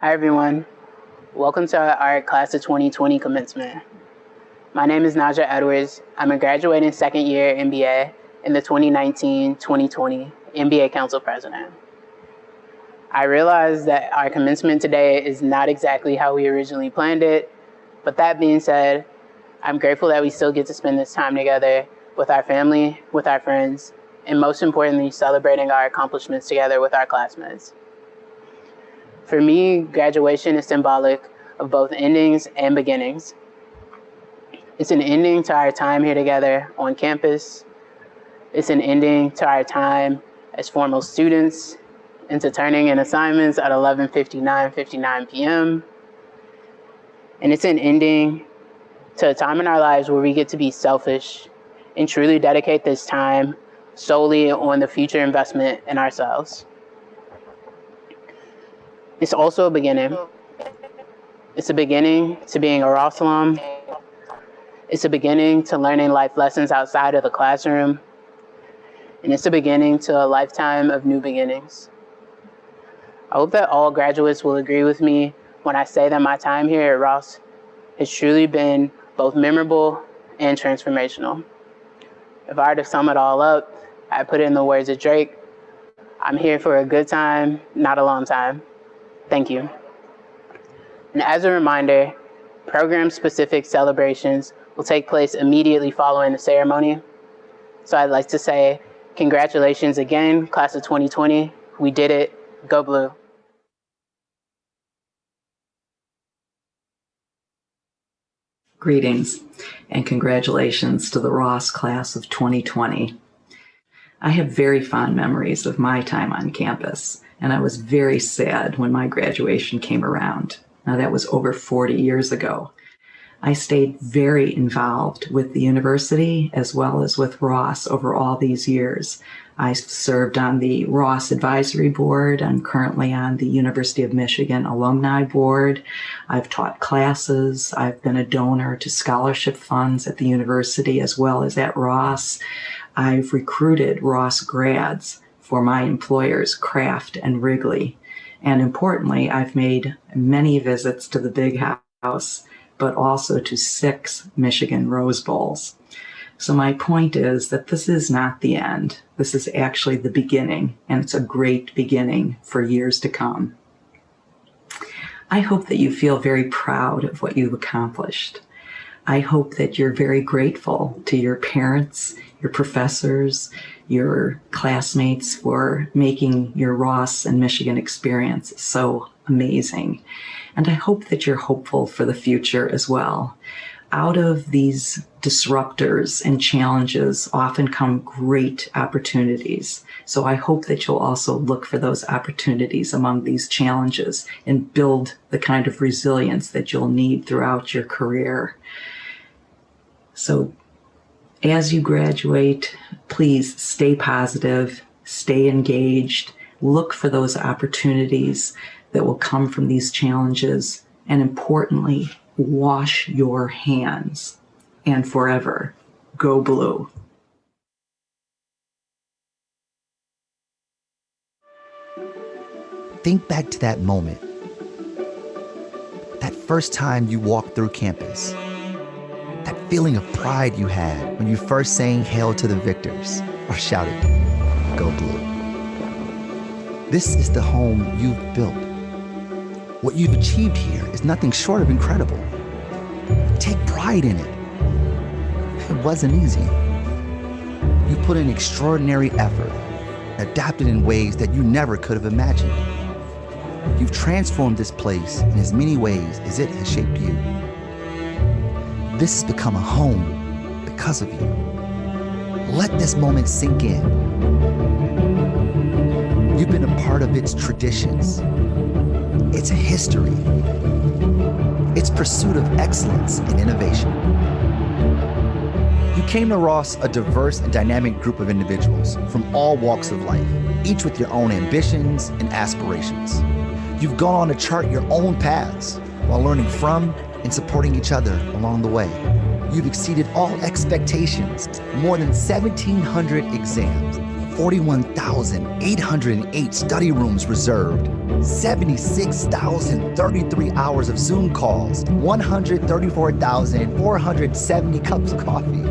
Hi everyone, welcome to our class of 2020 commencement. My name is Naja Edwards. I'm a graduating second year EMBA and the 2019-2020 EMBA Council President. I realize that our commencement today is not exactly how we originally planned it, but that being said, I'm grateful that we still get to spend this time together with our family, with our friends, and most importantly, celebrating our accomplishments together with our classmates. For me, graduation is symbolic of both endings and beginnings. It's an ending to our time here together on campus. It's an ending to our time as formal students into turning in assignments at 11:59 p.m. And it's an ending to a time in our lives where we get to be selfish and truly dedicate this time solely on the future investment in ourselves. It's also a beginning. It's a beginning to being a Ross alum. It's a beginning to learning life lessons outside of the classroom. And it's a beginning to a lifetime of new beginnings. I hope that all graduates will agree with me when I say that my time here at Ross has truly been both memorable and transformational. If I were to sum it all up, I put it in the words of Drake, I'm here for a good time, not a long time. Thank you. And as a reminder, program-specific celebrations will take place immediately following the ceremony. So I'd like to say, congratulations again, class of 2020. We did it. Go Blue. Greetings and congratulations to the Ross class of 2020. I have very fond memories of my time on campus, and I was very sad when my graduation came around. Now, that was over 40 years ago. I stayed very involved with the university as well as with Ross over all these years. I served on the Ross Advisory Board. I'm currently on the University of Michigan Alumni Board. I've taught classes. I've been a donor to scholarship funds at the university as well as at Ross. I've recruited Ross grads for my employers, Kraft and Wrigley. And importantly, I've made many visits to the Big House, but also to 6 Michigan Rose Bowls. So my point is that this is not the end. This is actually the beginning, and it's a great beginning for years to come. I hope that you feel very proud of what you've accomplished. I hope that you're very grateful to your parents, your professors, your classmates for making your Ross and Michigan experience so amazing. And I hope that you're hopeful for the future as well. Out of these disruptors and challenges often come great opportunities. So I hope that you'll also look for those opportunities among these challenges and build the kind of resilience that you'll need throughout your career. So as you graduate, please stay positive, stay engaged, look for those opportunities that will come from these challenges, and importantly, wash your hands. And forever, go Blue. Think back to that moment. That first time you walked through campus. That feeling of pride you had when you first sang Hail to the Victors or shouted, Go Blue. This is the home you've built. What you've achieved here is nothing short of incredible. Take pride in it. It wasn't easy. You put in extraordinary effort, adapted in ways that you never could have imagined. You've transformed this place in as many ways as it has shaped you. This has become a home because of you. Let this moment sink in. You've been a part of its traditions, its history, its pursuit of excellence and innovation. You came to Ross a diverse and dynamic group of individuals from all walks of life, each with your own ambitions and aspirations. You've gone on to chart your own paths while learning from and supporting each other along the way. You've exceeded all expectations, more than 1,700 exams, 41,808 study rooms reserved, 76,033 hours of Zoom calls, 134,470 cups of coffee,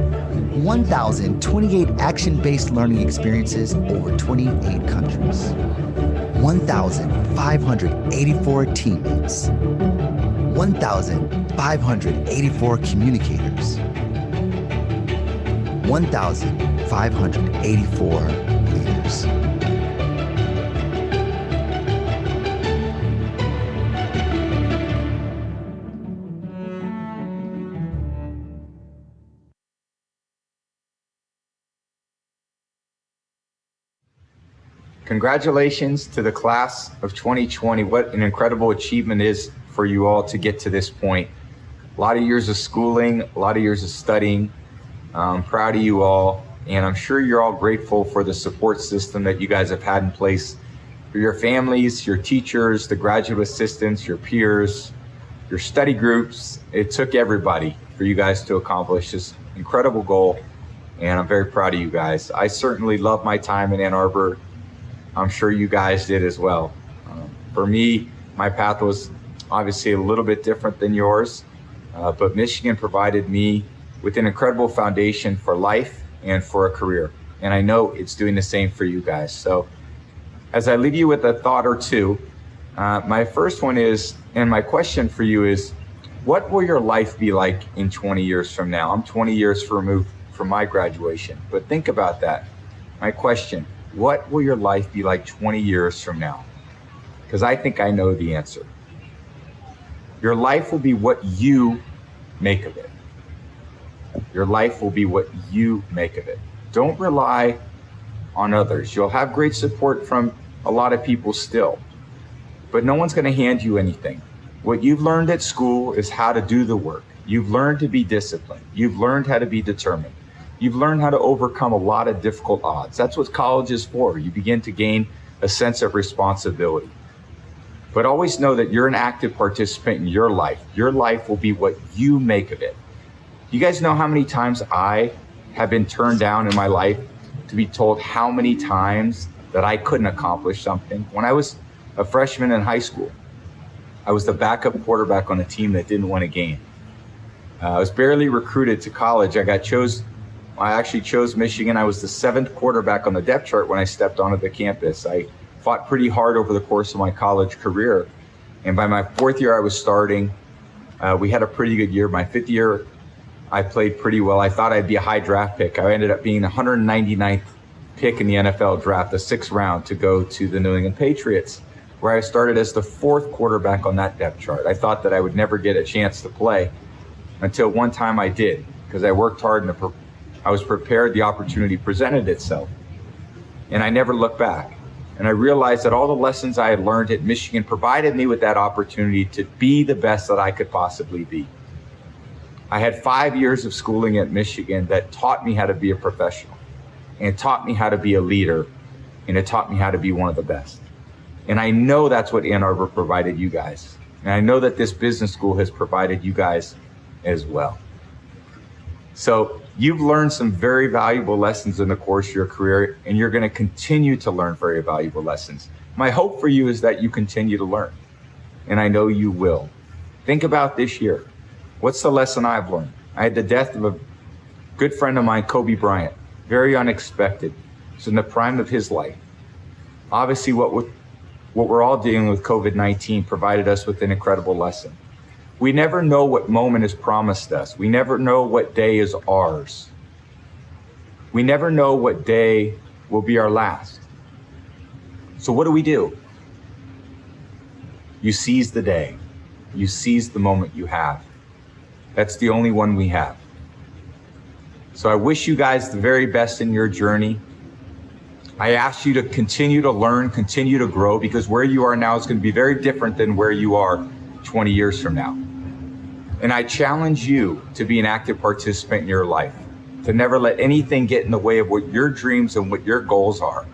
1,028 action-based learning experiences over 28 countries, 1,584 teammates, 1,584 communicators, 1,584 leaders. Congratulations to the class of 2020. What an incredible achievement it is for you all to get to this point. A lot of years of schooling, a lot of years of studying. I'm proud of you all, and I'm sure you're all grateful for the support system that you guys have had in place for your families, your teachers, the graduate assistants, your peers, your study groups. It took everybody for you guys to accomplish this incredible goal, and I'm very proud of you guys. I certainly love my time in Ann Arbor. I'm sure you guys did as well. For me, my path was obviously a little bit different than yours, but Michigan provided me with an incredible foundation for life and for a career. And I know it's doing the same for you guys. So as I leave you with a thought or two, my first one is, and my question for you is, what will your life be like in 20 years from now? I'm 20 years removed from my graduation, but think about that. My question, what will your life be like 20 years from now? Because I think I know the answer. Your life will be what you make of it. Your life will be what you make of it. Don't rely on others. You'll have great support from a lot of people still, but no one's going to hand you anything. What you've learned at school is how to do the work. You've learned to be disciplined. You've learned how to be determined. You've learned how to overcome a lot of difficult odds. That's what college is for. You begin to gain a sense of responsibility. But always know that you're an active participant in your life. Your life will be what you make of it. You guys know how many times I have been turned down in my life to be told how many times that I couldn't accomplish something? When I was a freshman in high school, I was the backup quarterback on a team that didn't win a game. I was barely recruited to college. I actually chose Michigan. I was the 7th quarterback on the depth chart when I stepped onto the campus. I fought pretty hard over the course of my college career. And by my 4th year, I was starting. We had a pretty good year. My 5th year, I played pretty well. I thought I'd be a high draft pick. I ended up being the 199th pick in the NFL draft, the 6th round, to go to the New England Patriots, where I started as the 4th quarterback on that depth chart. I thought that I would never get a chance to play until one time I did, because I worked hard and I was prepared. The opportunity presented itself, and I never looked back. And I realized that all the lessons I had learned at Michigan provided me with that opportunity to be the best that I could possibly be. I had 5 years of schooling at Michigan that taught me how to be a professional, and it taught me how to be a leader, and it taught me how to be one of the best. And I know that's what Ann Arbor provided you guys. And I know that this business school has provided you guys as well. So you've learned some very valuable lessons in the course of your career, and you're going to continue to learn very valuable lessons. My hope for you is that you continue to learn, and I know you will. Think about this year. What's the lesson I've learned? I had the death of a good friend of mine, Kobe Bryant, very unexpected. It's in the prime of his life. Obviously, what we're all dealing with, COVID-19, provided us with an incredible lesson. We never know what moment is promised us. We never know what day is ours. We never know what day will be our last. So what do? You seize the day. You seize the moment you have. That's the only one we have. So I wish you guys the very best in your journey. I ask you to continue to learn, continue to grow, because where you are now is going to be very different than where you are 20 years from now. And I challenge you to be an active participant in your life, to never let anything get in the way of what your dreams and what your goals are.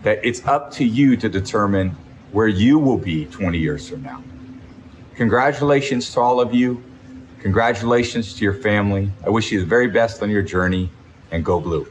That it's up to you to determine where you will be 20 years from now. Congratulations to all of you. Congratulations to your family. I wish you the very best on your journey, and go blue.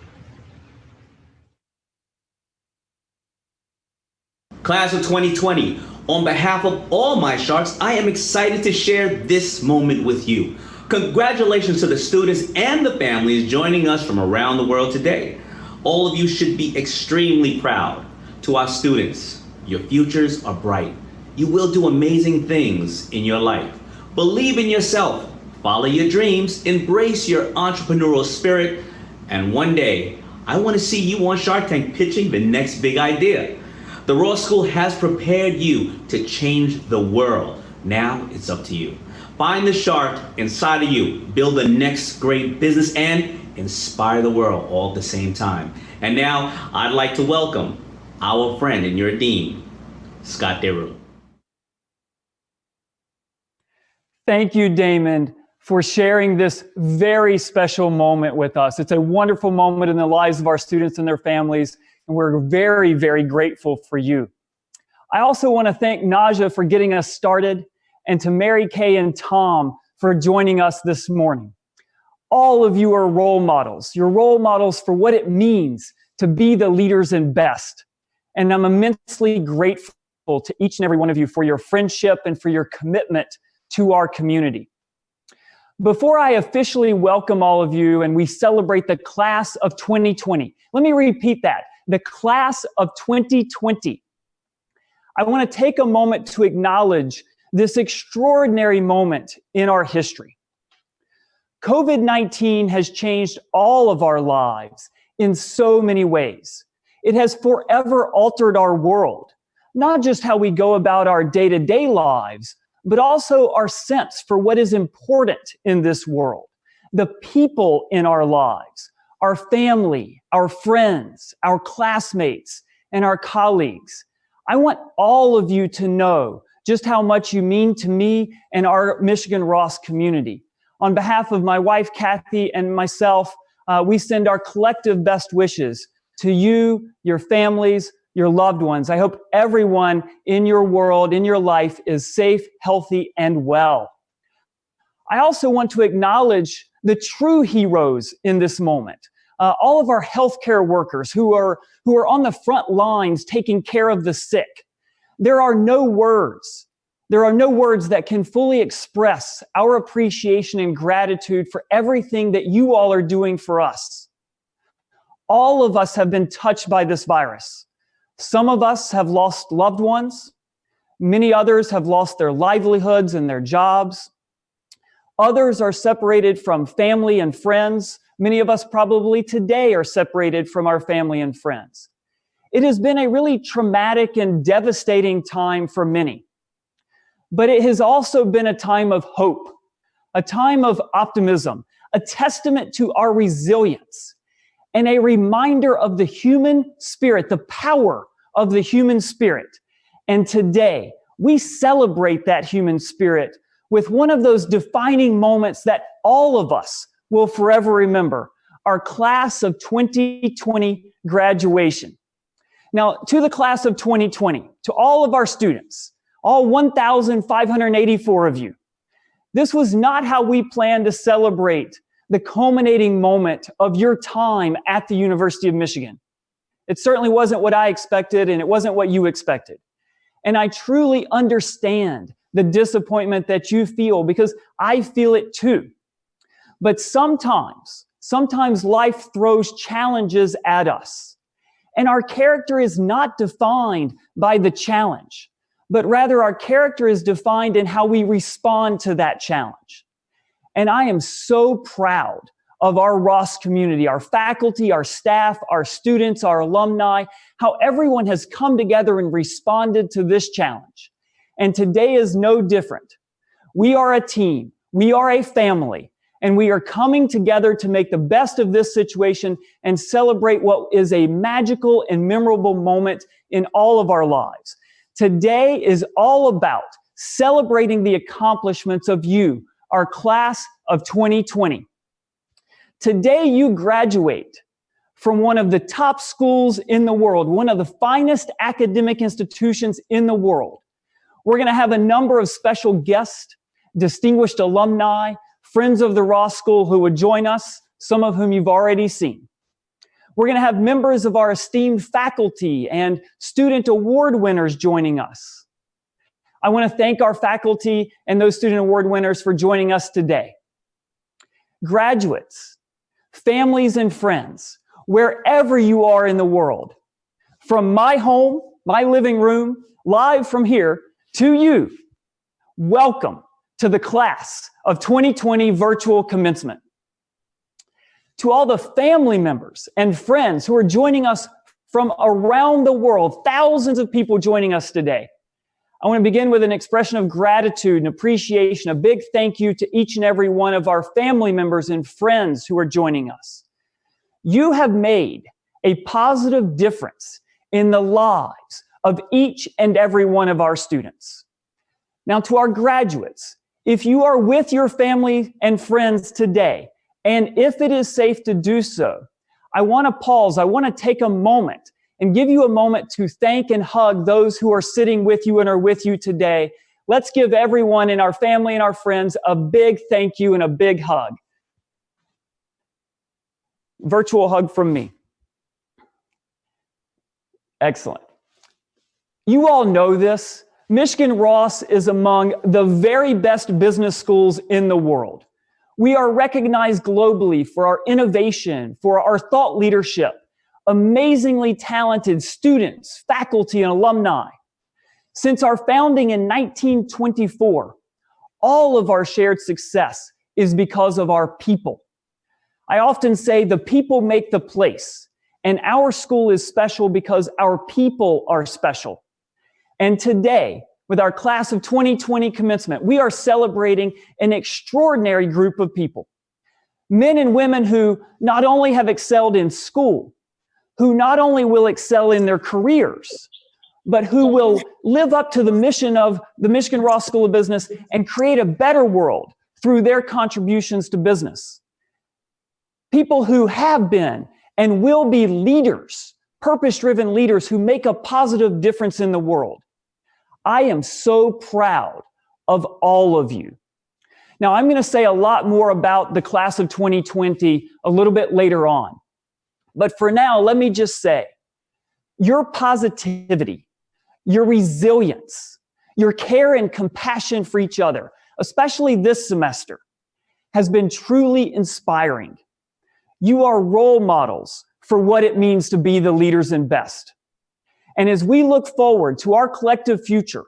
Class of 2020, on behalf of all my sharks, I am excited to share this moment with you. Congratulations to the students and the families joining us from around the world today. All of you should be extremely proud. To our students, your futures are bright. You will do amazing things in your life. Believe in yourself, follow your dreams, embrace your entrepreneurial spirit, and one day, I want to see you on Shark Tank pitching the next big idea. The Ross School has prepared you to change the world. Now it's up to you. Find the shark inside of you, build the next great business, and inspire the world all at the same time. And now I'd like to welcome our friend and your dean, Scott Deru. Thank you, Damon, for sharing this very special moment with us. It's a wonderful moment in the lives of our students and their families, and we're very, very grateful for you. I also want to thank Naja for getting us started, and to Mary Kay and Tom for joining us this morning. All of you are role models. You're role models for what it means to be the leaders and best. And I'm immensely grateful to each and every one of you for your friendship and for your commitment to our community. Before I officially welcome all of you and we celebrate the class of 2020, let me repeat that, the class of 2020. I want to take a moment to acknowledge this extraordinary moment in our history. COVID-19 has changed all of our lives in so many ways. It has forever altered our world, not just how we go about our day-to-day lives, but also our sense for what is important in this world, the people in our lives, our family, our friends, our classmates, and our colleagues. I want all of you to know just how much you mean to me and our Michigan Ross community. On behalf of my wife, Kathy, and myself, we send our collective best wishes to you, your families, your loved ones. I hope everyone in your world, in your life, is safe, healthy, and well. I also want to acknowledge the true heroes in this moment. All of our healthcare workers who are on the front lines taking care of the sick. There are no words. There are no words that can fully express our appreciation and gratitude for everything that you all are doing for us. All of us have been touched by this virus. Some of us have lost loved ones. Many others have lost their livelihoods and their jobs. Others are separated from family and friends. Many of us probably today are separated from our family and friends. It has been a really traumatic and devastating time for many. But it has also been a time of hope, a time of optimism, a testament to our resilience, and a reminder of the human spirit, the power of the human spirit. And today, we celebrate that human spirit with one of those defining moments that all of us will forever remember, our class of 2020 graduation. Now, to the class of 2020, to all of our students, all 1,584 of you, this was not how we planned to celebrate the culminating moment of your time at the University of Michigan. It certainly wasn't what I expected, and it wasn't what you expected. And I truly understand the disappointment that you feel, because I feel it too. But sometimes life throws challenges at us. And our character is not defined by the challenge, but rather our character is defined in how we respond to that challenge. And I am so proud of our Ross community, our faculty, our staff, our students, our alumni, how everyone has come together and responded to this challenge. And today is no different. We are a team, we are a family, and we are coming together to make the best of this situation and celebrate what is a magical and memorable moment in all of our lives. Today is all about celebrating the accomplishments of you, our class of 2020. Today you graduate from one of the top schools in the world, one of the finest academic institutions in the world. We're going to have a number of special guests, distinguished alumni, friends of the Ross School who would join us, some of whom you've already seen. We're going to have members of our esteemed faculty and student award winners joining us. I want to thank our faculty and those student award winners for joining us today. Graduates, families and friends, wherever you are in the world, from my home, my living room, live from here to you, welcome to the class of 2020 virtual commencement. To all the family members and friends who are joining us from around the world, thousands of people joining us today, I want to begin with an expression of gratitude and appreciation, a big thank you to each and every one of our family members and friends who are joining us. You have made a positive difference in the lives of each and every one of our students. Now, to our graduates, if you are with your family and friends today, and if it is safe to do so, I want to pause. I want to take a moment and give you a moment to thank and hug those who are sitting with you and are with you today. Let's give everyone in our family and our friends a big thank you and a big hug. Virtual hug from me. Excellent. You all know this. Michigan-Ross is among the very best business schools in the world. We are recognized globally for our innovation, for our thought leadership, amazingly talented students, faculty, and alumni. Since our founding in 1924, all of our shared success is because of our people. I often say the people make the place, and our school is special because our people are special. And today, with our class of 2020 commencement, we are celebrating an extraordinary group of people. Men and women who not only have excelled in school, who not only will excel in their careers, but who will live up to the mission of the Michigan-Ross School of Business and create a better world through their contributions to business. People who have been and will be leaders, purpose-driven leaders who make a positive difference in the world. I am so proud of all of you. Now, I'm going to say a lot more about the class of 2020 a little bit later on. But for now, let me just say, your positivity, your resilience, your care and compassion for each other, especially this semester, has been truly inspiring. You are role models for what it means to be the leaders and best. And as we look forward to our collective future,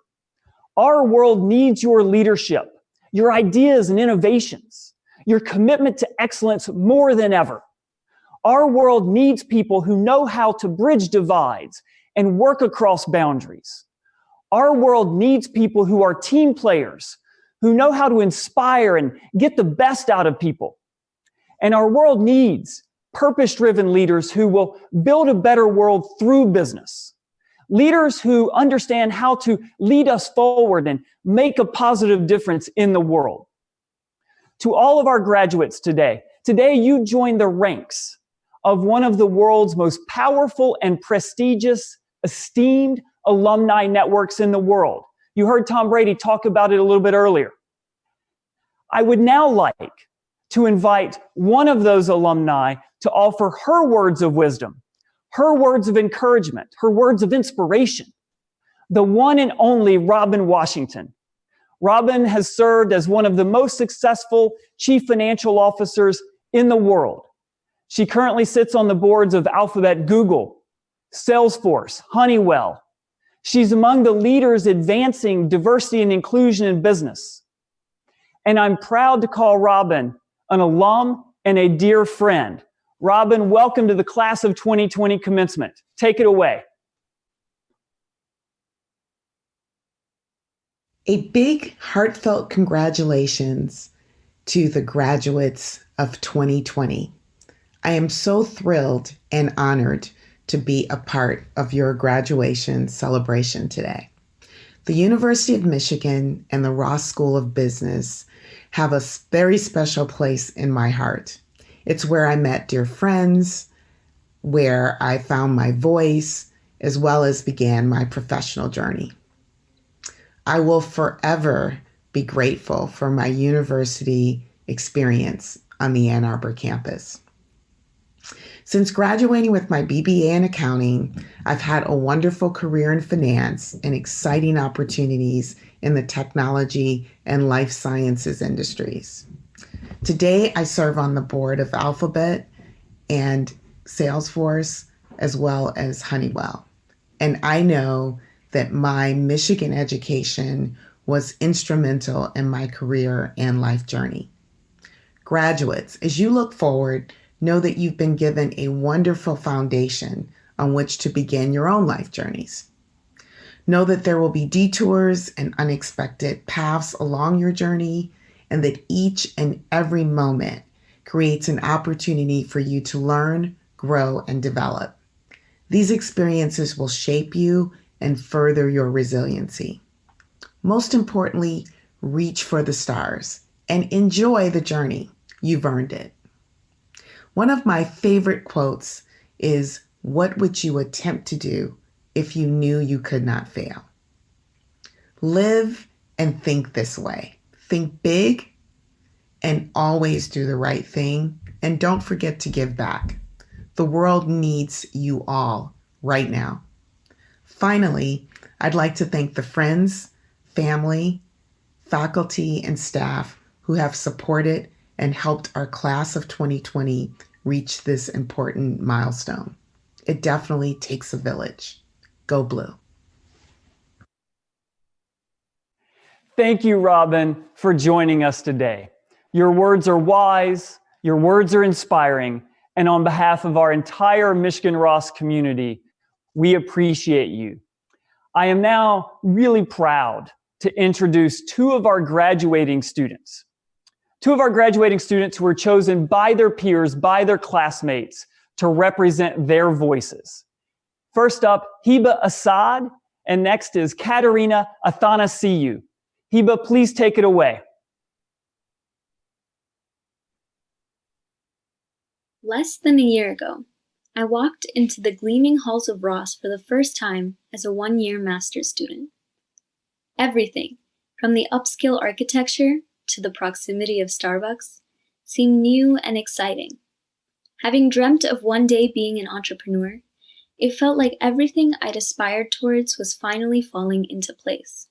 our world needs your leadership, your ideas and innovations, your commitment to excellence more than ever. Our world needs people who know how to bridge divides and work across boundaries. Our world needs people who are team players, who know how to inspire and get the best out of people. And our world needs purpose-driven leaders who will build a better world through business. Leaders who understand how to lead us forward and make a positive difference in the world. To all of our graduates today you join the ranks of one of the world's most powerful and prestigious, esteemed alumni networks in the world. You heard Tom Brady talk about it a little bit earlier. I would now like to invite one of those alumni to offer her words of wisdom, her words of encouragement, her words of inspiration, the one and only Robin Washington. Robin has served as one of the most successful chief financial officers in the world. She currently sits on the boards of Alphabet, Google, Salesforce, Honeywell. She's among the leaders advancing diversity and inclusion in business. And I'm proud to call Robin an alum and a dear friend. Robin, welcome to the class of 2020 commencement. Take it away. A big heartfelt congratulations to the graduates of 2020. I am so thrilled and honored to be a part of your graduation celebration today. The University of Michigan and the Ross School of Business have a very special place in my heart. It's where I met dear friends, where I found my voice, as well as began my professional journey. I will forever be grateful for my university experience on the Ann Arbor campus. Since graduating with my BBA in accounting, I've had a wonderful career in finance and exciting opportunities in the technology and life sciences industries. Today, I serve on the board of Alphabet and Salesforce, as well as Honeywell. And I know that my Michigan education was instrumental in my career and life journey. Graduates, as you look forward, know that you've been given a wonderful foundation on which to begin your own life journeys. Know that there will be detours and unexpected paths along your journey, and that each and every moment creates an opportunity for you to learn, grow, and develop. These experiences will shape you and further your resiliency. Most importantly, reach for the stars and enjoy the journey. You've earned it. One of my favorite quotes is, "What would you attempt to do if you knew you could not fail?" Live and think this way. Think big and always do the right thing. And don't forget to give back. The world needs you all right now. Finally, I'd like to thank the friends, family, faculty, and staff who have supported and helped our class of 2020 reach this important milestone. It definitely takes a village. Go Blue. Thank you, Robin, for joining us today. Your words are wise, your words are inspiring, and on behalf of our entire Michigan Ross community, we appreciate you. I am now really proud to introduce two of our graduating students. Two of our graduating students who were chosen by their peers, by their classmates, to represent their voices. First up, Hiba Assad, and next is Katerina Athanasiou. Hiba, please take it away. Less than a year ago, I walked into the gleaming halls of Ross for the first time as a one-year master's student. Everything, from the upscale architecture to the proximity of Starbucks, seemed new and exciting. Having dreamt of one day being an entrepreneur, it felt like everything I'd aspired towards was finally falling into place.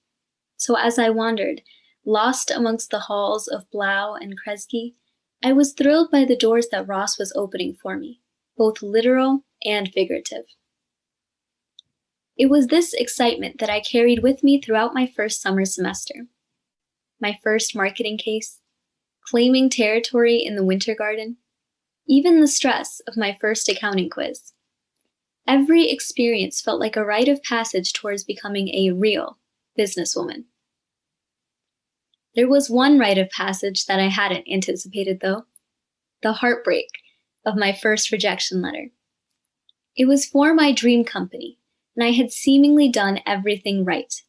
So as I wandered, lost amongst the halls of Blau and Kresge, I was thrilled by the doors that Ross was opening for me, both literal and figurative. It was this excitement that I carried with me throughout my first summer semester. My first marketing case, claiming territory in the Winter Garden, even the stress of my first accounting quiz. Every experience felt like a rite of passage towards becoming a real businesswoman. There was one rite of passage that I hadn't anticipated, though: the heartbreak of my first rejection letter. It was for my dream company, and I had seemingly done everything right.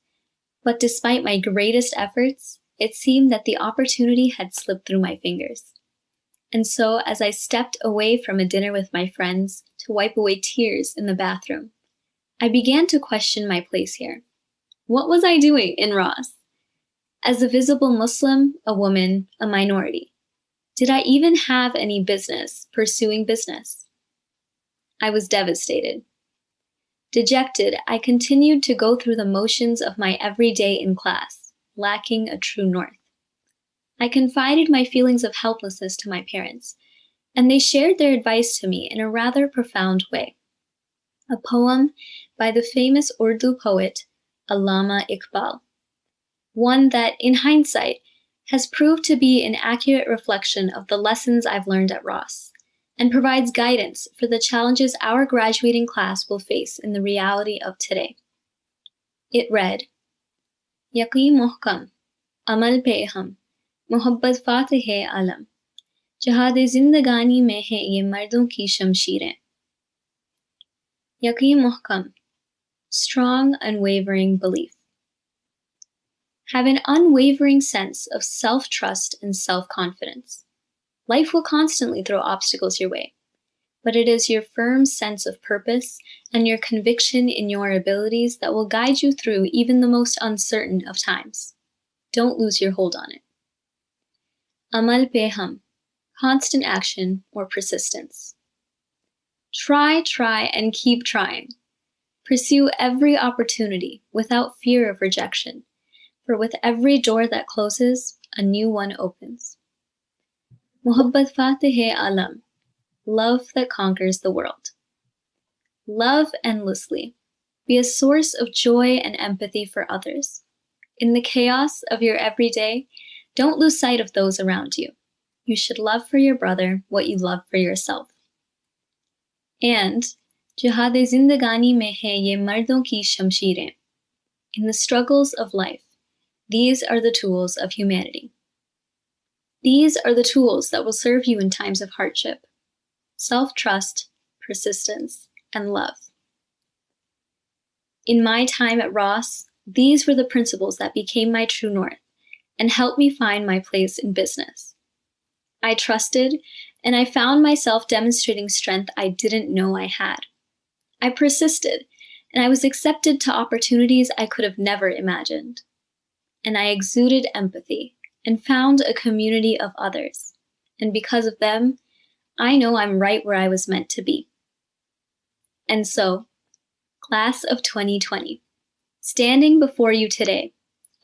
But despite my greatest efforts, it seemed that the opportunity had slipped through my fingers. And so, as I stepped away from a dinner with my friends to wipe away tears in the bathroom, I began to question my place here. What was I doing in Ross? As a visible Muslim, a woman, a minority, did I even have any business pursuing business? I was devastated. Dejected, I continued to go through the motions of my everyday in class, lacking a true north. I confided my feelings of helplessness to my parents, and they shared their advice to me in a rather profound way. A poem by the famous Urdu poet Allama Iqbal, one that, in hindsight, has proved to be an accurate reflection of the lessons I've learned at Ross, and provides guidance for the challenges our graduating class will face in the reality of today. It read, Yaqeen muhkam, amal pe hum, mohabbat fatih hai alam, jahad-e zindagani mein hai ye mardon ki shamshirein. Yaqeen muhkam, strong, unwavering belief. Have an unwavering sense of self-trust and self-confidence. Life will constantly throw obstacles your way, but it is your firm sense of purpose and your conviction in your abilities that will guide you through even the most uncertain of times. Don't lose your hold on it. Amal pe hum, constant action or persistence. Try, and keep trying. Pursue every opportunity without fear of rejection, for with every door that closes, a new one opens. Muhabbat Fateh Alam, love that conquers the world. Love endlessly. Be a source of joy and empathy for others. In the chaos of your everyday, don't lose sight of those around you. You should love for your brother what you love for yourself. And Jihad-e-Zindagani mein hai ye mardon ki shamsheerein. In the struggles of life, these are the tools of humanity. These are the tools that will serve you in times of hardship: self-trust, persistence, and love. In my time at Ross, these were the principles that became my true north and helped me find my place in business. I trusted, and I found myself demonstrating strength I didn't know I had. I persisted, and I was accepted to opportunities I could have never imagined. And I exuded empathy and found a community of others. And because of them, I know I'm right where I was meant to be. And so, Class of 2020, standing before you today,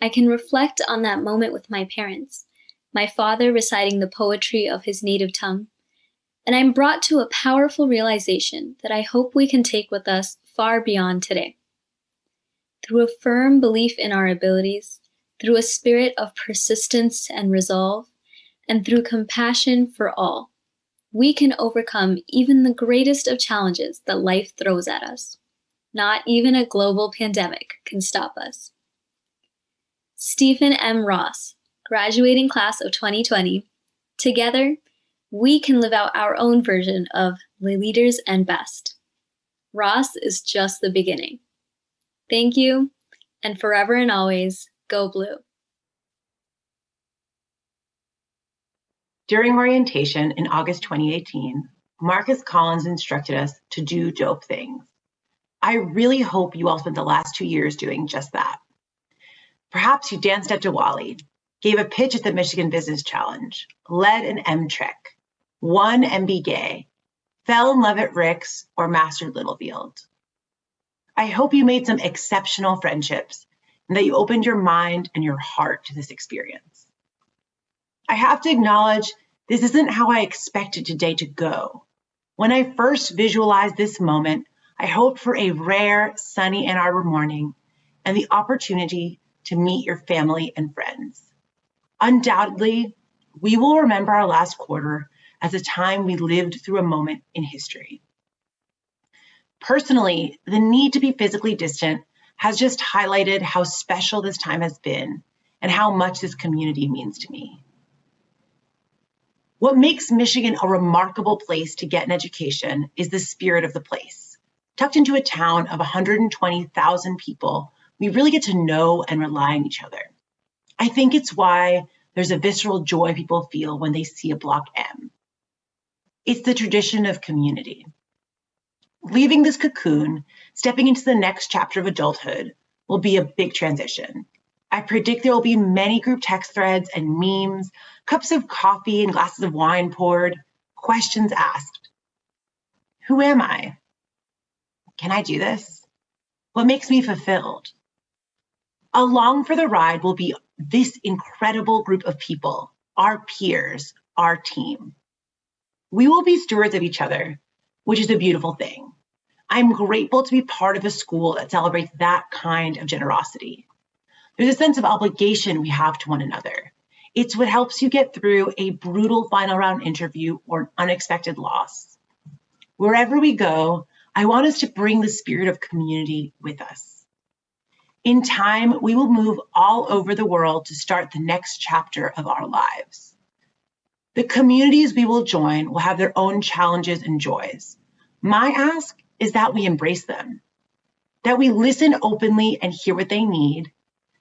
I can reflect on that moment with my parents, my father reciting the poetry of his native tongue, and I'm brought to a powerful realization that I hope we can take with us far beyond today. Through a firm belief in our abilities, through a spirit of persistence and resolve, and through compassion for all, we can overcome even the greatest of challenges that life throws at us. Not even a global pandemic can stop us. Stephen M. Ross, graduating class of 2020, together, we can live out our own version of the leaders and best. Ross is just the beginning. Thank you, and forever and always, go blue. During orientation in August 2018, Marcus Collins instructed us to do dope things. I really hope you all spent the last 2 years doing just that. Perhaps you danced at Diwali, gave a pitch at the Michigan Business Challenge, led an M-Trek, won MBA, fell in love at Rick's, or mastered Littlefield. I hope you made some exceptional friendships and that you opened your mind and your heart to this experience. I have to acknowledge this isn't how I expected today to go. When I first visualized this moment, I hoped for a rare, sunny Ann Arbor morning and the opportunity to meet your family and friends. Undoubtedly, we will remember our last quarter as a time we lived through a moment in history. Personally, the need to be physically distant has just highlighted how special this time has been and how much this community means to me. What makes Michigan a remarkable place to get an education is the spirit of the place. Tucked into a town of 120,000 people, we really get to know and rely on each other. I think it's why there's a visceral joy people feel when they see a Block M. It's the tradition of community. Leaving this cocoon, stepping into the next chapter of adulthood will be a big transition. I predict there will be many group text threads and memes, cups of coffee and glasses of wine poured, questions asked. Who am I? Can I do this? What makes me fulfilled? Along for the ride will be this incredible group of people, our peers, our team. We will be stewards of each other, which is a beautiful thing. I'm grateful to be part of a school that celebrates that kind of generosity. There's a sense of obligation we have to one another. It's what helps you get through a brutal final round interview or an unexpected loss. Wherever we go, I want us to bring the spirit of community with us. In time, we will move all over the world to start the next chapter of our lives. The communities we will join will have their own challenges and joys. My ask is that we embrace them, that we listen openly and hear what they need,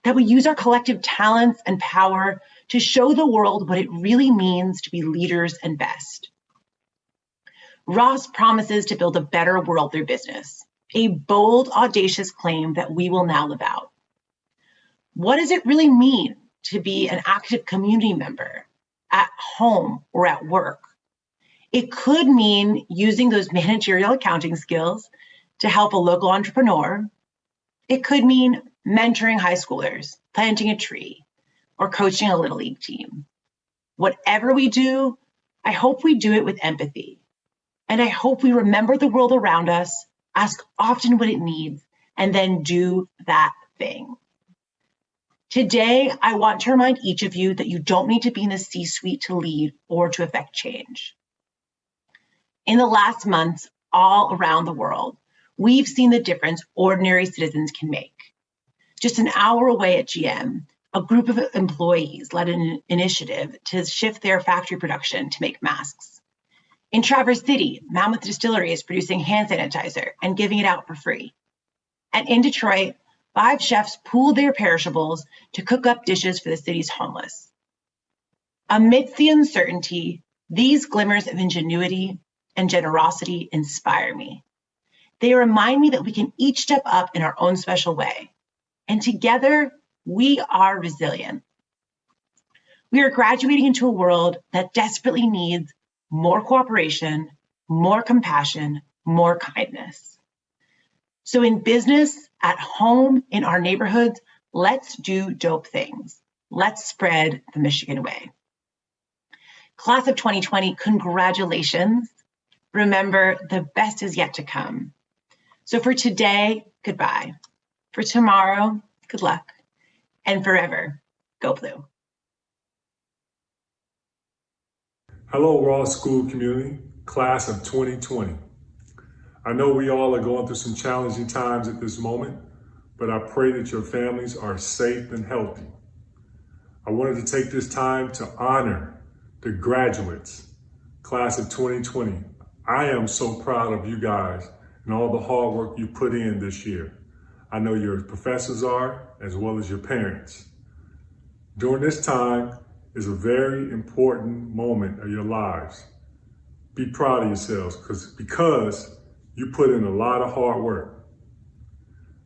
that we use our collective talents and power to show the world what it really means to be leaders and best. Ross promises to build a better world through business, a bold, audacious claim that we will now live out. What does it really mean to be an active community member at home or at work? It could mean using those managerial accounting skills to help a local entrepreneur. It could mean mentoring high schoolers, planting a tree, or coaching a Little League team. Whatever we do, I hope we do it with empathy. And I hope we remember the world around us, ask often what it needs, and then do that thing. Today, I want to remind each of you that you don't need to be in the C-suite to lead or to affect change. In the last months, all around the world, we've seen the difference ordinary citizens can make. Just an hour away at GM, a group of employees led an initiative to shift their factory production to make masks. In Traverse City, Mammoth Distillery is producing hand sanitizer and giving it out for free. And in Detroit, 5 chefs pooled their perishables to cook up dishes for the city's homeless. Amidst the uncertainty, these glimmers of ingenuity and generosity inspire me. They remind me that we can each step up in our own special way. And together, we are resilient. We are graduating into a world that desperately needs more cooperation, more compassion, more kindness. So in business, at home, in our neighborhoods, let's do dope things. Let's spread the Michigan way. Class of 2020, congratulations. Remember, the best is yet to come. So for today, goodbye. For tomorrow, good luck. And forever, go blue. Hello, Ross School community, class of 2020. I know we all are going through some challenging times at this moment, but I pray that your families are safe and healthy. I wanted to take this time to honor the graduates, class of 2020. I am so proud of you guys and all the hard work you put in this year. I know your professors are, as well as your parents. During this time is a very important moment of your lives. Be proud of yourselves because you put in a lot of hard work.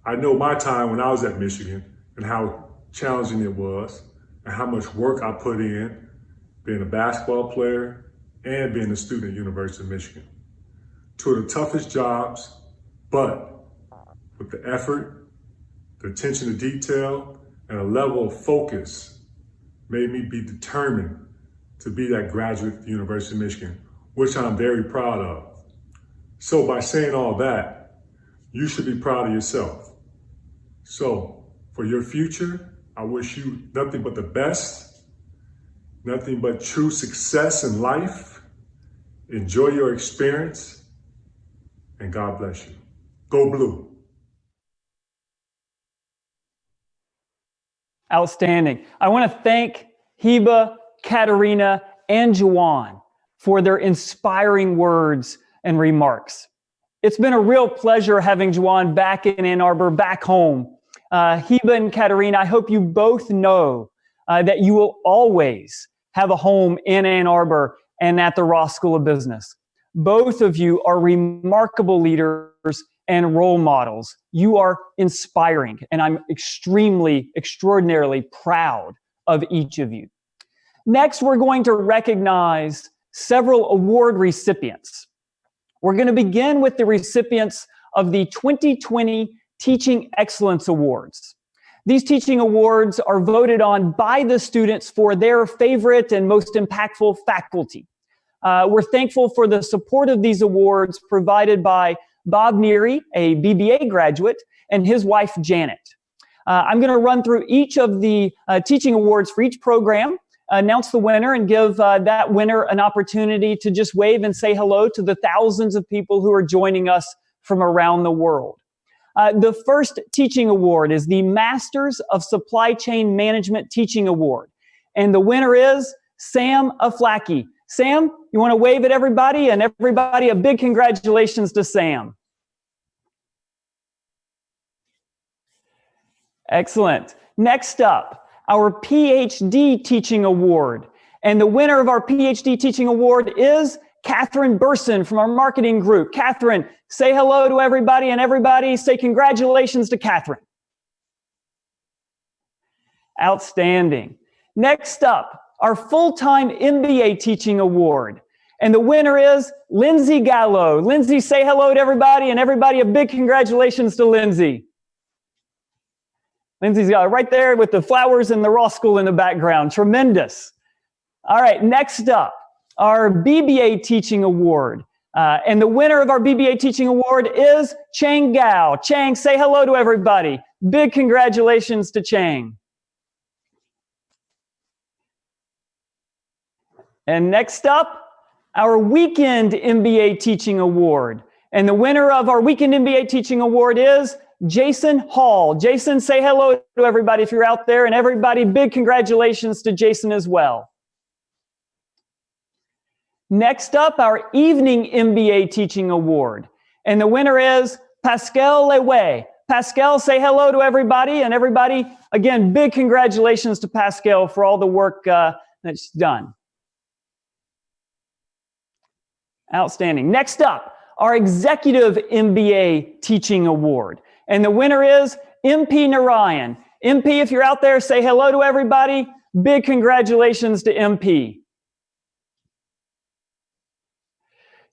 I know my time when I was at Michigan and how challenging it was and how much work I put in being a basketball player and being a student at University of Michigan. Two of the toughest jobs, but with the effort, the attention to detail, and a level of focus made me be determined to be that graduate at the University of Michigan, which I'm very proud of. So by saying all that, you should be proud of yourself. So for your future, I wish you nothing but the best, nothing but true success in life. Enjoy your experience, and God bless you. Go Blue. Outstanding. I want to thank Heba, Katerina, and Juwan for their inspiring words and remarks. It's been a real pleasure having Juwan back in Ann Arbor, back home. Heba and Katerina, I hope you both know that you will always have a home in Ann Arbor and at the Ross School of Business. Both of you are remarkable leaders and role models. You are inspiring, and I'm extraordinarily proud of each of you. Next, we're going to recognize several award recipients. We're going to begin with the recipients of the 2020 Teaching Excellence Awards. These teaching awards are voted on by the students for their favorite and most impactful faculty. We're thankful for the support of these awards provided by Bob Neary, a BBA graduate, and his wife, Janet. I'm going to run through each of the teaching awards for each program, announce the winner, and give that winner an opportunity to just wave and say hello to the thousands of people who are joining us from around the world. The first teaching award is the Masters of Supply Chain Management Teaching Award. And the winner is Sam Aflaki. Sam, you want to wave at everybody? And everybody, a big congratulations to Sam. Excellent. Next up, our PhD Teaching Award. And the winner of our PhD Teaching Award is Catherine Burson from our marketing group. Catherine, say hello to everybody, and everybody say congratulations to Catherine. Outstanding. Next up, our full-time MBA Teaching Award. And the winner is Lindsay Gallo. Lindsay, say hello to everybody, and everybody a big congratulations to Lindsay. Lindsay's right there with the flowers and the Ross School in the background. Tremendous. All right, next up, our BBA Teaching Award. And the winner of our BBA Teaching Award is Chang Gao. Chang, say hello to everybody. Big congratulations to Chang. And next up, our Weekend MBA Teaching Award. And the winner of our Weekend MBA Teaching Award is Jason Hall. Jason, say hello to everybody if you're out there, and everybody, big congratulations to Jason as well. Next up, our Evening MBA Teaching Award. And the winner is Pascal Lewe. Pascal, say hello to everybody, and everybody, again, big congratulations to Pascal for all the work that she's done. Outstanding. Next up, our Executive MBA Teaching Award. And the winner is MP Narayan. MP, if you're out there, say hello to everybody. Big congratulations to MP.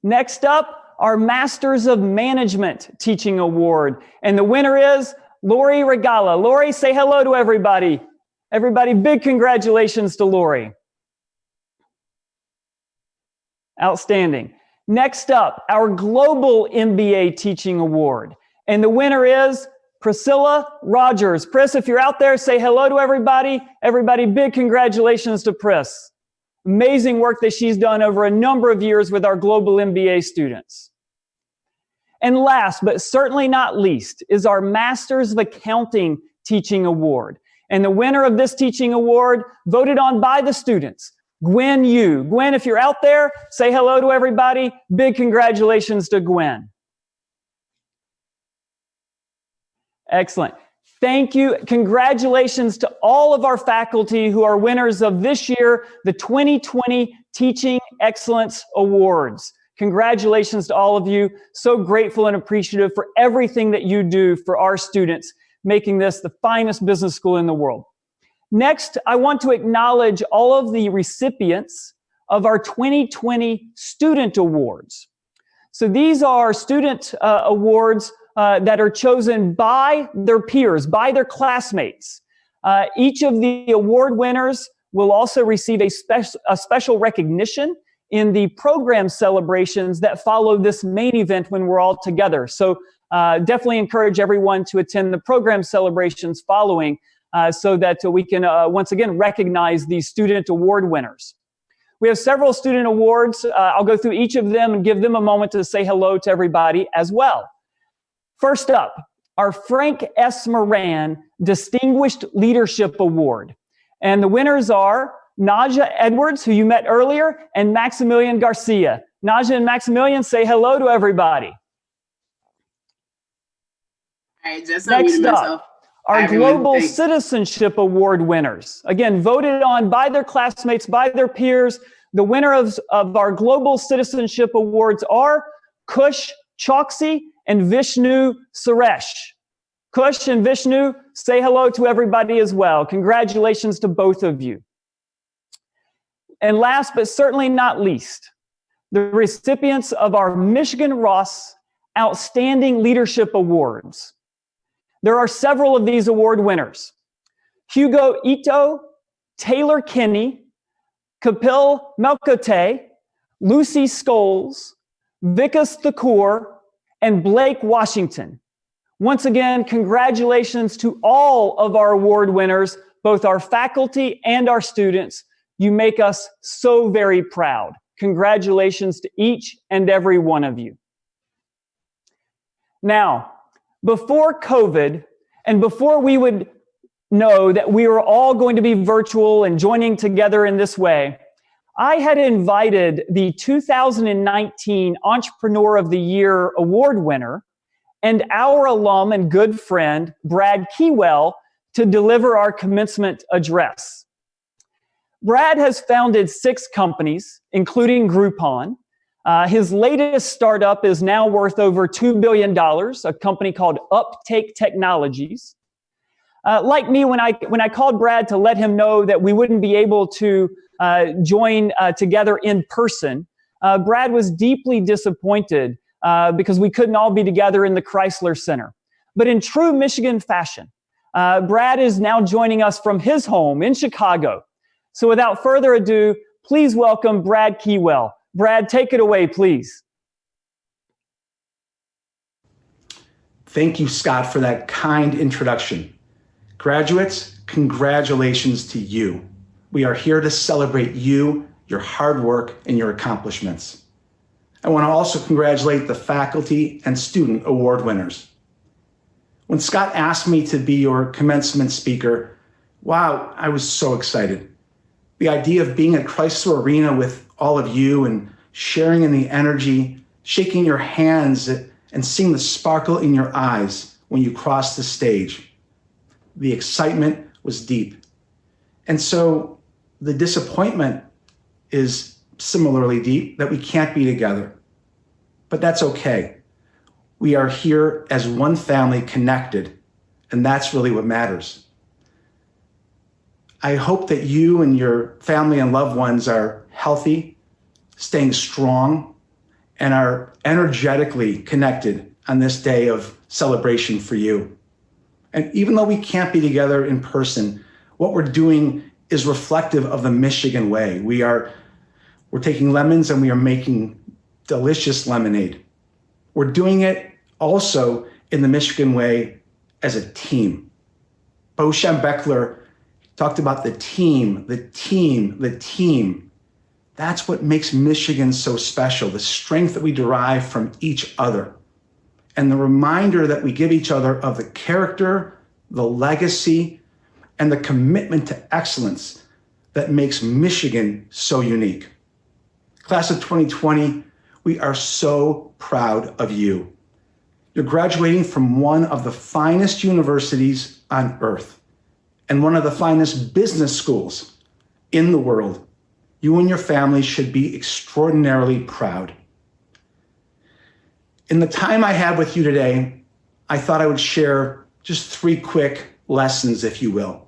Next up, our Masters of Management Teaching Award. And the winner is Lori Regala. Lori, say hello to everybody. Everybody, big congratulations to Lori. Outstanding. Next up, our Global MBA Teaching Award. And the winner is Priscilla Rogers. Pris, if you're out there, say hello to everybody. Everybody, big congratulations to Pris. Amazing work that she's done over a number of years with our Global MBA students. And last, but certainly not least, is our Masters of Accounting Teaching Award. And the winner of this teaching award, voted on by the students, Gwen Yu. Gwen, if you're out there, say hello to everybody. Big congratulations to Gwen. Excellent. Thank you. Congratulations to all of our faculty who are winners of this year, the 2020 Teaching Excellence Awards. Congratulations to all of you. So grateful and appreciative for everything that you do for our students, making this the finest business school in the world. Next, I want to acknowledge all of the recipients of our 2020 Student Awards. So these are student awards that are chosen by their peers, by their classmates. Each of the award winners will also receive a special recognition in the program celebrations that follow this main event when we're all together. So definitely encourage everyone to attend the program celebrations following so that we can once again recognize these student award winners. We have several student awards. I'll go through each of them and give them a moment to say hello to everybody as well. First up, our Frank S. Moran Distinguished Leadership Award. And the winners are Naja Edwards, who you met earlier, and Maximilian Garcia. Naja and Maximilian, say hello to everybody. All right, just next up, our Global Citizenship Award winners. Again, voted on by their classmates, by their peers. The winner of our Global Citizenship Awards are Kush Choksi and Vishnu Suresh. Kush and Vishnu, say hello to everybody as well. Congratulations to both of you. And last but certainly not least, the recipients of our Michigan Ross Outstanding Leadership Awards. There are several of these award winners. Hugo Ito, Taylor Kinney, Kapil Melkote, Lucy Scholes, Vikas Thakur, and Blake Washington. Once again, congratulations to all of our award winners, both our faculty and our students. You make us so very proud. Congratulations to each and every one of you. Now, before COVID, and before we would know that we were all going to be virtual and joining together in this way, I had invited the 2019 Entrepreneur of the Year award winner and our alum and good friend, Brad Keywell, to deliver our commencement address. Brad has founded 6 companies, including Groupon. His latest startup is now worth over $2 billion, a company called Uptake Technologies. Like me, when I called Brad to let him know that we wouldn't be able to join together in person, Brad was deeply disappointed because we couldn't all be together in the Chrysler Center. But in true Michigan fashion, Brad is now joining us from his home in Chicago. So without further ado, please welcome Brad Keywell. Brad, take it away, please. Thank you, Scott, for that kind introduction. Graduates, congratulations to you. We are here to celebrate you, your hard work, and your accomplishments. I want to also congratulate the faculty and student award winners. When Scott asked me to be your commencement speaker, wow, I was so excited. The idea of being at Chrysler Arena with all of you and sharing in the energy, shaking your hands, and seeing the sparkle in your eyes when you crossed the stage. The excitement was deep. And so the disappointment is similarly deep that we can't be together. But that's okay. We are here as one family connected, and that's really what matters. I hope that you and your family and loved ones are healthy, staying strong, and are energetically connected on this day of celebration for you. And even though we can't be together in person, what we're doing is reflective of the Michigan way. We're taking lemons and we are making delicious lemonade. We're doing it also in the Michigan way as a team. Bo Schembechler talked about the team. That's what makes Michigan so special, the strength that we derive from each other, and the reminder that we give each other of the character, the legacy, and the commitment to excellence that makes Michigan so unique. Class of 2020, we are so proud of you. You're graduating from one of the finest universities on earth and one of the finest business schools in the world. You and your family should be extraordinarily proud. In the time I have with you today, I thought I would share just 3 quick lessons, if you will.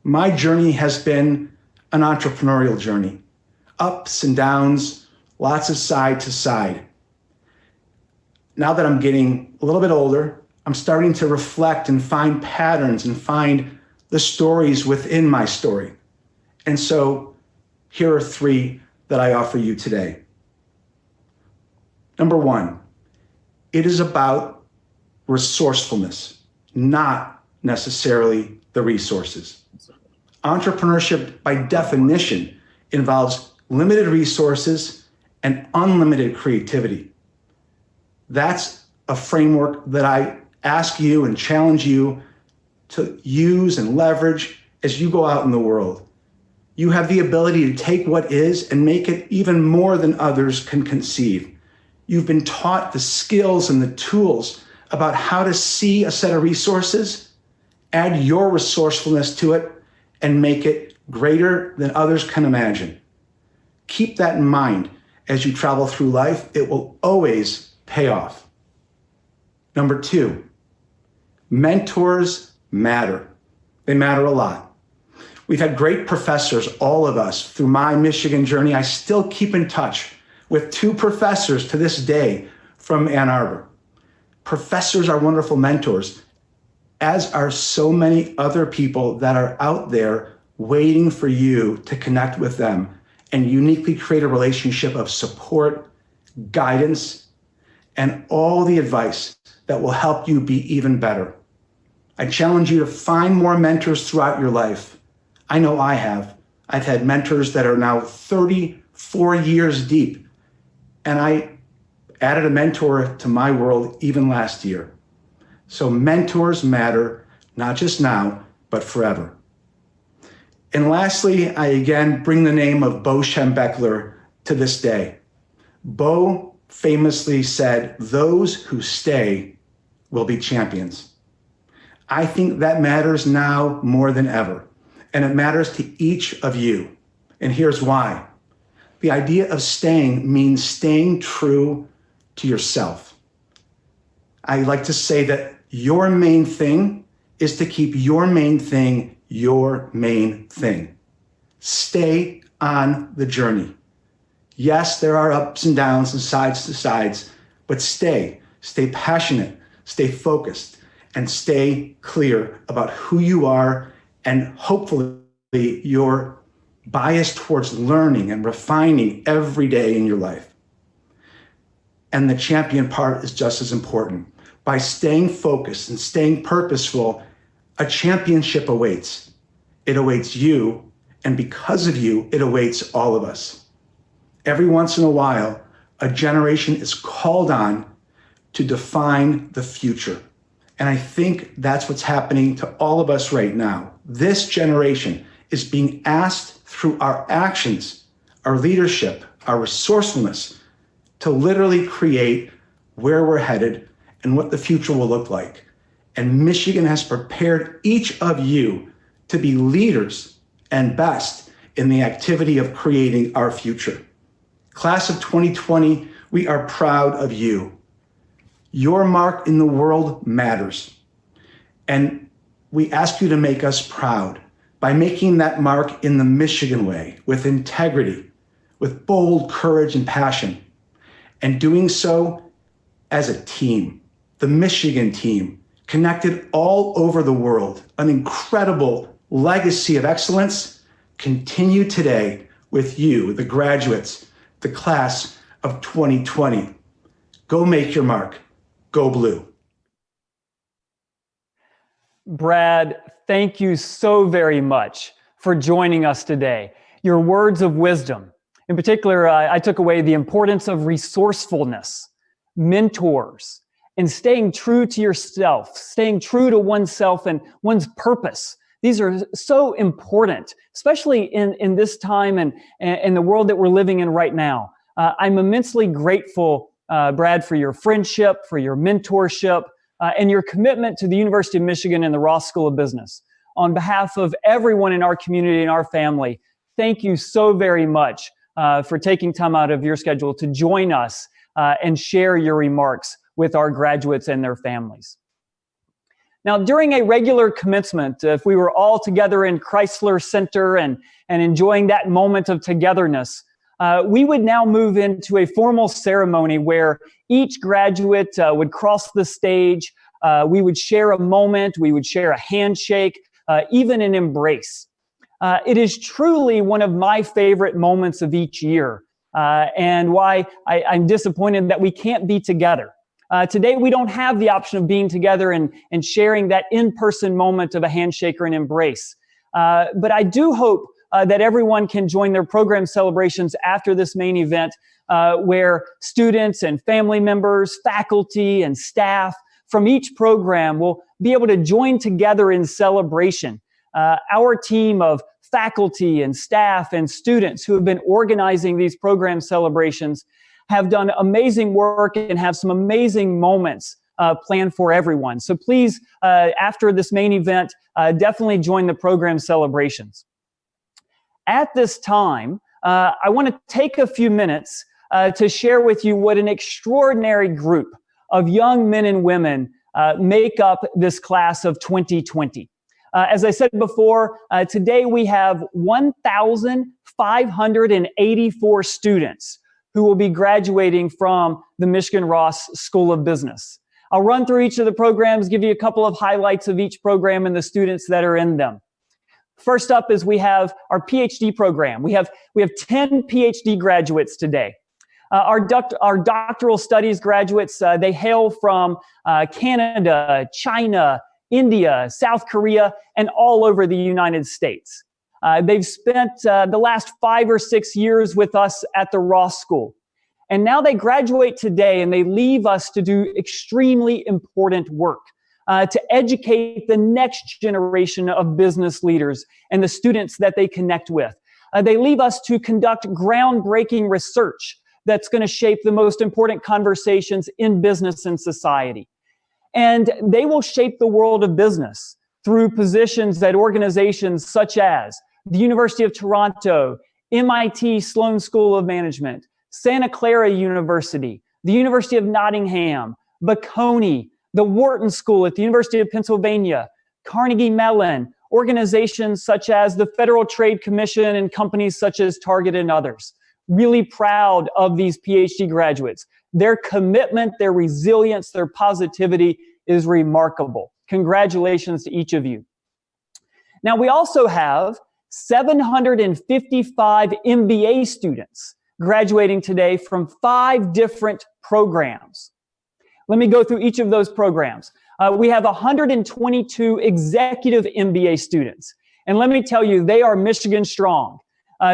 My journey has been an entrepreneurial journey, ups and downs, lots of side to side. Now that I'm getting a little bit older, I'm starting to reflect and find patterns and find the stories within my story. And so here are 3 that I offer you today. Number 1, it is about resourcefulness, not necessarily the resources. Entrepreneurship, by definition, involves limited resources and unlimited creativity. That's a framework that I ask you and challenge you to use and leverage as you go out in the world. You have the ability to take what is and make it even more than others can conceive. You've been taught the skills and the tools about how to see a set of resources, add your resourcefulness to it, and make it greater than others can imagine. Keep that in mind as you travel through life. It will always pay off. Number 2, mentors matter. They matter a lot. We've had great professors, all of us, through my Michigan journey. I still keep in touch with 2 professors to this day from Ann Arbor. Professors are wonderful mentors, as are so many other people that are out there waiting for you to connect with them and uniquely create a relationship of support, guidance, and all the advice that will help you be even better. I challenge you to find more mentors throughout your life. I know I have. I've had mentors that are now 34 years deep, and I added a mentor to my world even last year. So mentors matter, not just now, but forever. And lastly, I again bring the name of Bo Schembechler to this day. Bo famously said, "Those who stay will be champions." I think that matters now more than ever, and it matters to each of you. And here's why. The idea of staying means staying true to yourself. I like to say that your main thing is to keep your main thing your main thing. Stay on the journey. Yes, there are ups and downs and sides to sides, but stay passionate, stay focused, and stay clear about who you are, and hopefully you're biased towards learning and refining every day in your life. And the champion part is just as important. By staying focused and staying purposeful, a championship awaits. It awaits you, and because of you, it awaits all of us. Every once in a while, a generation is called on to define the future. And I think that's what's happening to all of us right now. This generation is being asked through our actions, our leadership, our resourcefulness, to literally create where we're headed and what the future will look like. And Michigan has prepared each of you to be leaders and best in the activity of creating our future. Class of 2020, we are proud of you. Your mark in the world matters. And we ask you to make us proud by making that mark in the Michigan way, with integrity, with bold courage and passion, and doing so as a team, the Michigan team, connected all over the world, an incredible legacy of excellence. Continue today with you, the graduates, the class of 2020. Go make your mark. Go Blue. Brad, thank you so very much for joining us today. Your words of wisdom. In particular, I took away the importance of resourcefulness, mentors, and staying true to yourself, staying true to oneself and one's purpose. These are so important, especially in this time and in the world that we're living in right now. I'm immensely grateful, Brad, for your friendship, for your mentorship, and your commitment to the University of Michigan and the Ross School of Business. On behalf of everyone in our community and our family, thank you so very much for taking time out of your schedule to join us and share your remarks with our graduates and their families. Now, during a regular commencement, if we were all together in Chrysler Center and enjoying that moment of togetherness, we would now move into a formal ceremony where each graduate would cross the stage. We would share a moment, we would share a handshake, even an embrace. It is truly one of my favorite moments of each year, and why I'm disappointed that we can't be together. Today, we don't have the option of being together and sharing that in-person moment of a handshake or an embrace. But I do hope that everyone can join their program celebrations after this main event, where students and family members, faculty and staff from each program will be able to join together in celebration. Our team of faculty and staff and students who have been organizing these program celebrations have done amazing work and have some amazing moments planned for everyone. So please, after this main event, definitely join the program celebrations. At this time, I want to take a few minutes to share with you what an extraordinary group of young men and women make up this class of 2020. As I said before, today we have 1,584 students who will be graduating from the Michigan Ross School of Business. I'll run through each of the programs, give you a couple of highlights of each program and the students that are in them. First up is we have our PhD program. We have 10 PhD graduates today. Our doctoral studies graduates, they hail from Canada, China, India, South Korea, and all over the United States. They've spent the last 5 or 6 years with us at the Ross School. And now they graduate today and they leave us to do extremely important work, to educate the next generation of business leaders and the students that they connect with. They leave us to conduct groundbreaking research that's going to shape the most important conversations in business and society. And they will shape the world of business through positions at organizations such as the University of Toronto, MIT Sloan School of Management, Santa Clara University, the University of Nottingham, Bocconi, the Wharton School at the University of Pennsylvania, Carnegie Mellon, organizations such as the Federal Trade Commission and companies such as Target and others. Really proud of these PhD graduates. Their commitment, their resilience, their positivity is remarkable. Congratulations to each of you. Now, we also have 755 MBA students graduating today from 5 different programs. Let me go through each of those programs. We have 122 executive MBA students. And let me tell you, they are Michigan strong.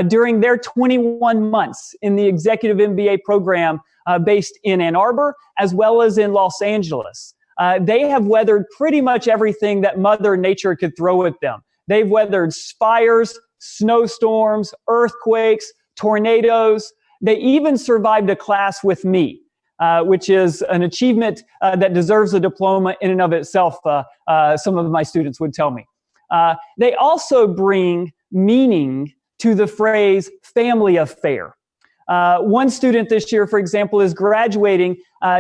During their 21 months in the executive MBA program based in Ann Arbor, as well as in Los Angeles, they have weathered pretty much everything that Mother Nature could throw at them. They've weathered fires, snowstorms, earthquakes, tornadoes. They even survived a class with me, which is an achievement that deserves a diploma in and of itself, some of my students would tell me. They also bring meaning to the phrase family affair. One student this year, for example, is graduating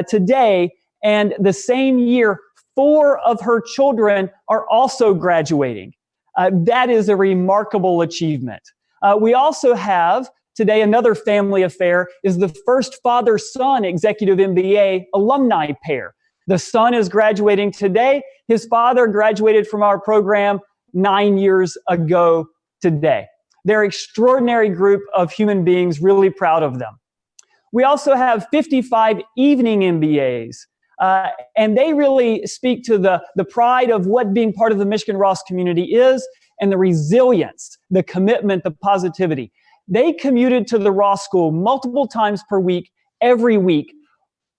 today, and the same year, 4 of her children are also graduating. That is a remarkable achievement. We also have today another family affair is the first father-son executive MBA alumni pair. The son is graduating today. His father graduated from our program 9 years ago today. They're an extraordinary group of human beings, really proud of them. We also have 55 evening MBAs, and they really speak to the pride of what being part of the Michigan Ross community is and the resilience, the commitment, the positivity. They commuted to the Ross School multiple times per week, every week,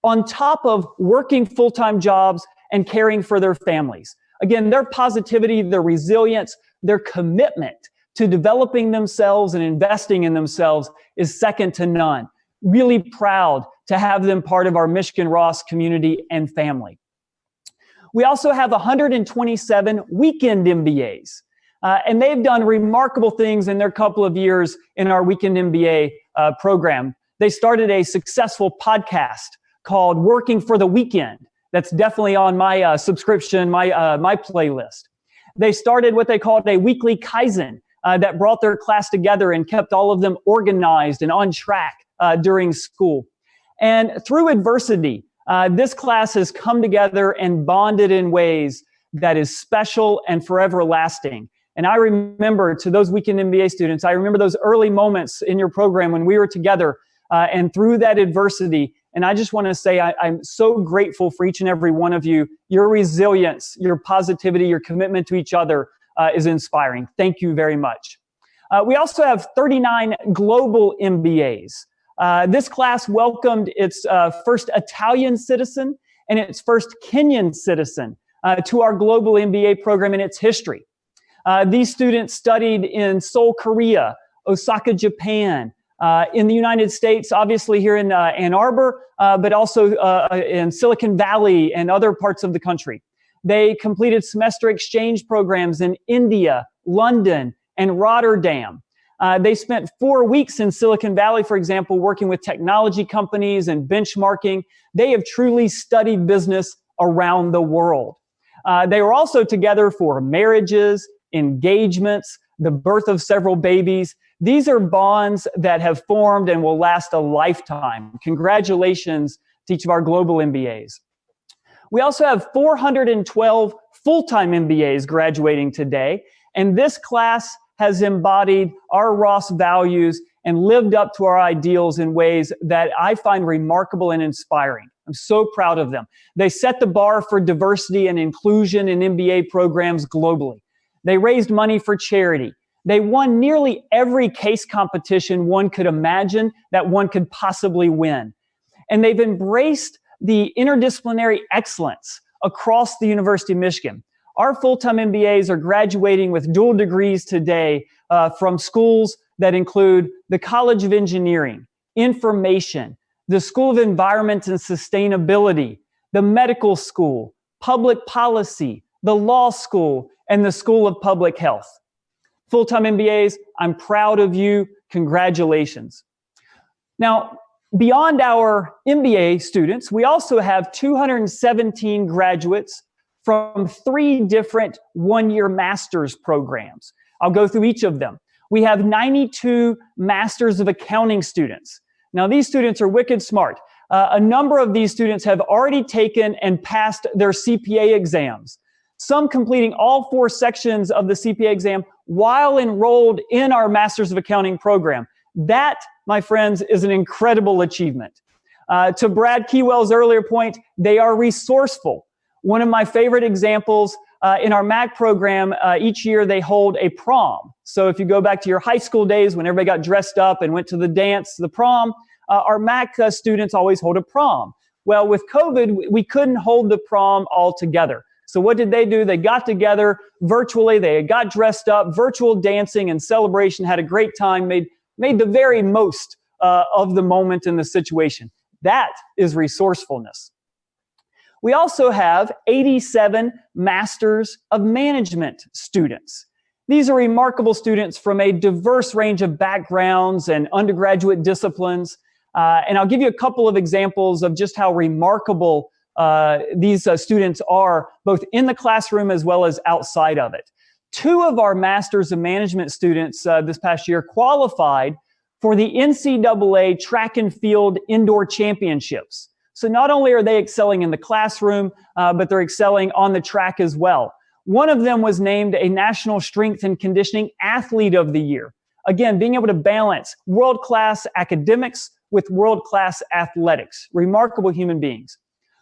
on top of working full-time jobs and caring for their families. Again, their positivity, their resilience, their commitment to developing themselves and investing in themselves is second to none. Really proud to have them part of our Michigan Ross community and family. We also have 127 weekend MBAs, and they've done remarkable things in their couple of years in our weekend MBA program. They started a successful podcast called Working for the Weekend. That's definitely on my subscription, my playlist. They started what they called a weekly Kaizen that brought their class together and kept all of them organized and on track during school. And through adversity, this class has come together and bonded in ways that is special and forever lasting. And I remember, to those weekend MBA students, I remember those early moments in your program when we were together and through that adversity. And I just want to say I'm so grateful for each and every one of you. Your resilience, your positivity, your commitment to each other is inspiring. Thank you very much. We also have 39 global MBAs. This class welcomed its first Italian citizen and its first Kenyan citizen to our global MBA program in its history. These students studied in Seoul, Korea, Osaka, Japan, in the United States, obviously here in Ann Arbor, but also in Silicon Valley and other parts of the country. They completed semester exchange programs in India, London, and Rotterdam. They spent 4 weeks in Silicon Valley, for example, working with technology companies and benchmarking. They have truly studied business around the world. They were also together for marriages, engagements, the birth of several babies. These are bonds that have formed and will last a lifetime. Congratulations to each of our global MBAs. We also have 412 full-time MBAs graduating today, and this class has embodied our Ross values and lived up to our ideals in ways that I find remarkable and inspiring. I'm so proud of them. They set the bar for diversity and inclusion in MBA programs globally. They raised money for charity. They won nearly every case competition one could imagine that one could possibly win. And they've embraced the interdisciplinary excellence across the University of Michigan. Our full-time MBAs are graduating with dual degrees today from schools that include the College of Engineering, Information, the School of Environment and Sustainability, the Medical School, Public Policy, the Law School, and the School of Public Health. Full-time MBAs, I'm proud of you. Congratulations. Now, beyond our MBA students, we also have 217 graduates from 3 different one-year master's programs. I'll go through each of them. we have 92 Masters of Accounting students. Now, these students are wicked smart. A number of these students have already taken and passed their CPA exams, some completing all 4 sections of the CPA exam while enrolled in our Masters of Accounting program. That, my friends, is an incredible achievement. To Brad Keywell's earlier point, they are resourceful. One of my favorite examples in our MAC program, each year they hold a prom. So if you go back to your high school days when everybody got dressed up and went to the dance, the prom, our MAC students always hold a prom. Well, with COVID, we couldn't hold the prom all together. So what did they do? They got together virtually. They got dressed up, virtual dancing and celebration, had a great time, made the very most of the moment in the situation. That is resourcefulness. We also have 87 Masters of Management students. These are remarkable students from a diverse range of backgrounds and undergraduate disciplines. And I'll give you a couple of examples of just how remarkable these students are, both in the classroom as well as outside of it. 2 of our Masters of Management students this past year qualified for the NCAA Track and Field Indoor Championships. So not only are they excelling in the classroom, but they're excelling on the track as well. One of them was named a National Strength and Conditioning Athlete of the Year. Again, being able to balance world-class academics with world-class athletics. Remarkable human beings.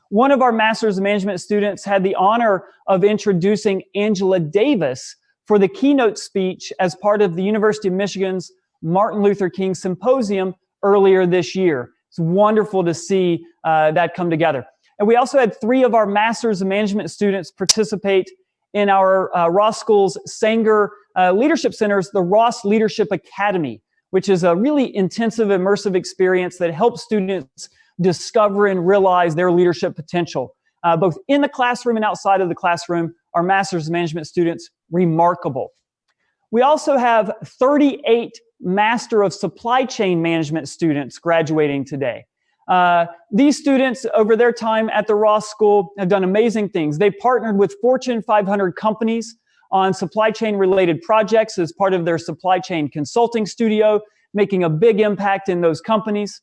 One of our Masters of Management students had the honor of introducing Angela Davis for the keynote speech as part of the University of Michigan's Martin Luther King Symposium earlier this year. It's wonderful to see that come together. And we also had 3 of our Masters of Management students participate in our Ross School's Sanger Leadership Center's the Ross Leadership Academy, which is a really intensive, immersive experience that helps students discover and realize their leadership potential. Both in the classroom and outside of the classroom, our Masters of Management students, remarkable. We also have 38 Master of Supply Chain Management students graduating today. These students, over their time at the Ross School, have done amazing things. They partnered with Fortune 500 companies on supply chain related projects as part of their supply chain consulting studio, making a big impact in those companies.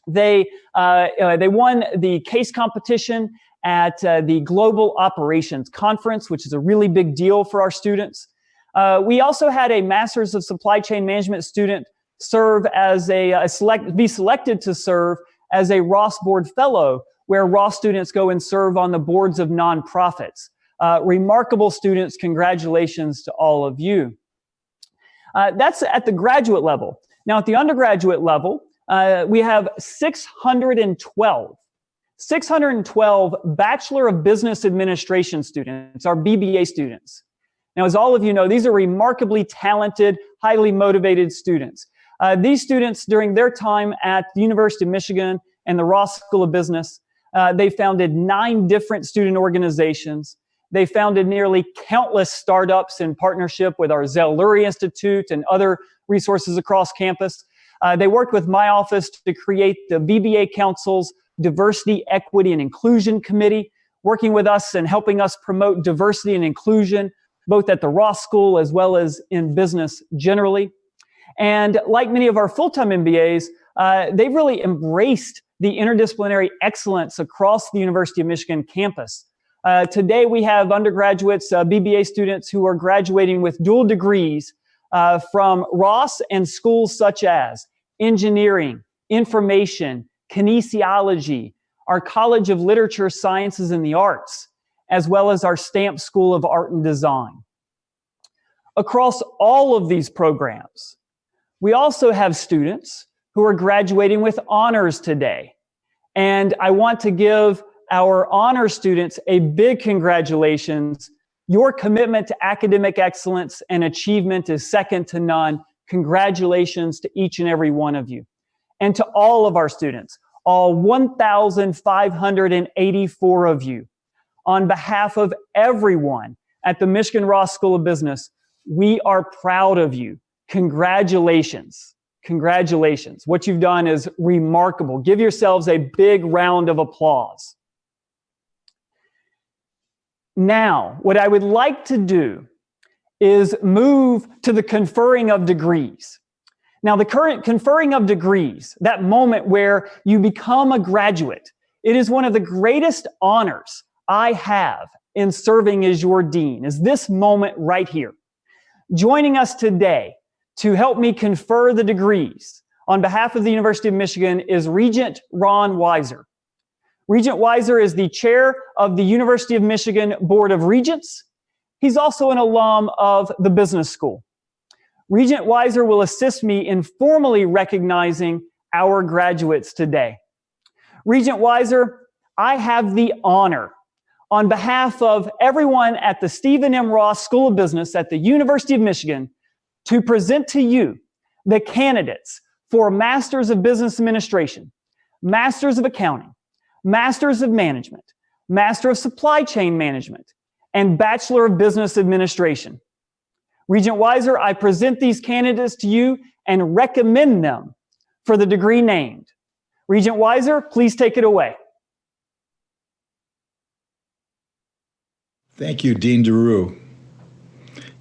They won the case competition at the Global Operations Conference, which is a really big deal for our students. We also had a Masters of Supply Chain Management student serve as be selected to serve as a Ross Board Fellow, where Ross students go and serve on the boards of nonprofits. Remarkable students. Congratulations to all of you. That's at the graduate level. Now, at the undergraduate level, we have 612 Bachelor of Business Administration students, our BBA students. Now, as all of you know, these are remarkably talented, highly motivated students. These students, during their time at the University of Michigan and the Ross School of Business, they founded 9 different student organizations. They founded nearly countless startups in partnership with our Zell Lurie Institute and other resources across campus. They worked with my office to create the BBA Council's Diversity, Equity, and Inclusion Committee, working with us and helping us promote diversity and inclusion, both at the Ross School as well as in business generally. And like many of our full-time MBAs, they've really embraced the interdisciplinary excellence across the University of Michigan campus. Today, we have undergraduates, BBA students who are graduating with dual degrees from Ross and schools such as engineering, information, kinesiology, our College of Literature, Sciences, and the Arts, as well as our Stamp School of Art and Design. Across all of these programs, we also have students who are graduating with honors today. And I want to give our honor students a big congratulations. Your commitment to academic excellence and achievement is second to none. Congratulations to each and every one of you. And to all of our students, all 1,584 of you, on behalf of everyone at the Michigan Ross School of Business, we are proud of you. Congratulations. Congratulations. What you've done is remarkable. Give yourselves a big round of applause. Now, what I would like to do is move to the conferring of degrees. Now, the current conferring of degrees, that moment where you become a graduate, it is one of the greatest honors I have in serving as your dean, is this moment right here. Joining us today to help me confer the degrees on behalf of the University of Michigan is Regent Ron Weiser. Regent Weiser is the chair of the University of Michigan Board of Regents. He's also an alum of the business school. Regent Weiser will assist me in formally recognizing our graduates today. Regent Weiser, I have the honor, on behalf of everyone at the Stephen M. Ross School of Business at the University of Michigan, to present to you the candidates for Masters of Business Administration, Masters of Accounting, Masters of Management, Master of Supply Chain Management, and Bachelor of Business Administration. Regent Weiser, I present these candidates to you and recommend them for the degree named. Regent Weiser, please take it away. Thank you, Dean DeRue.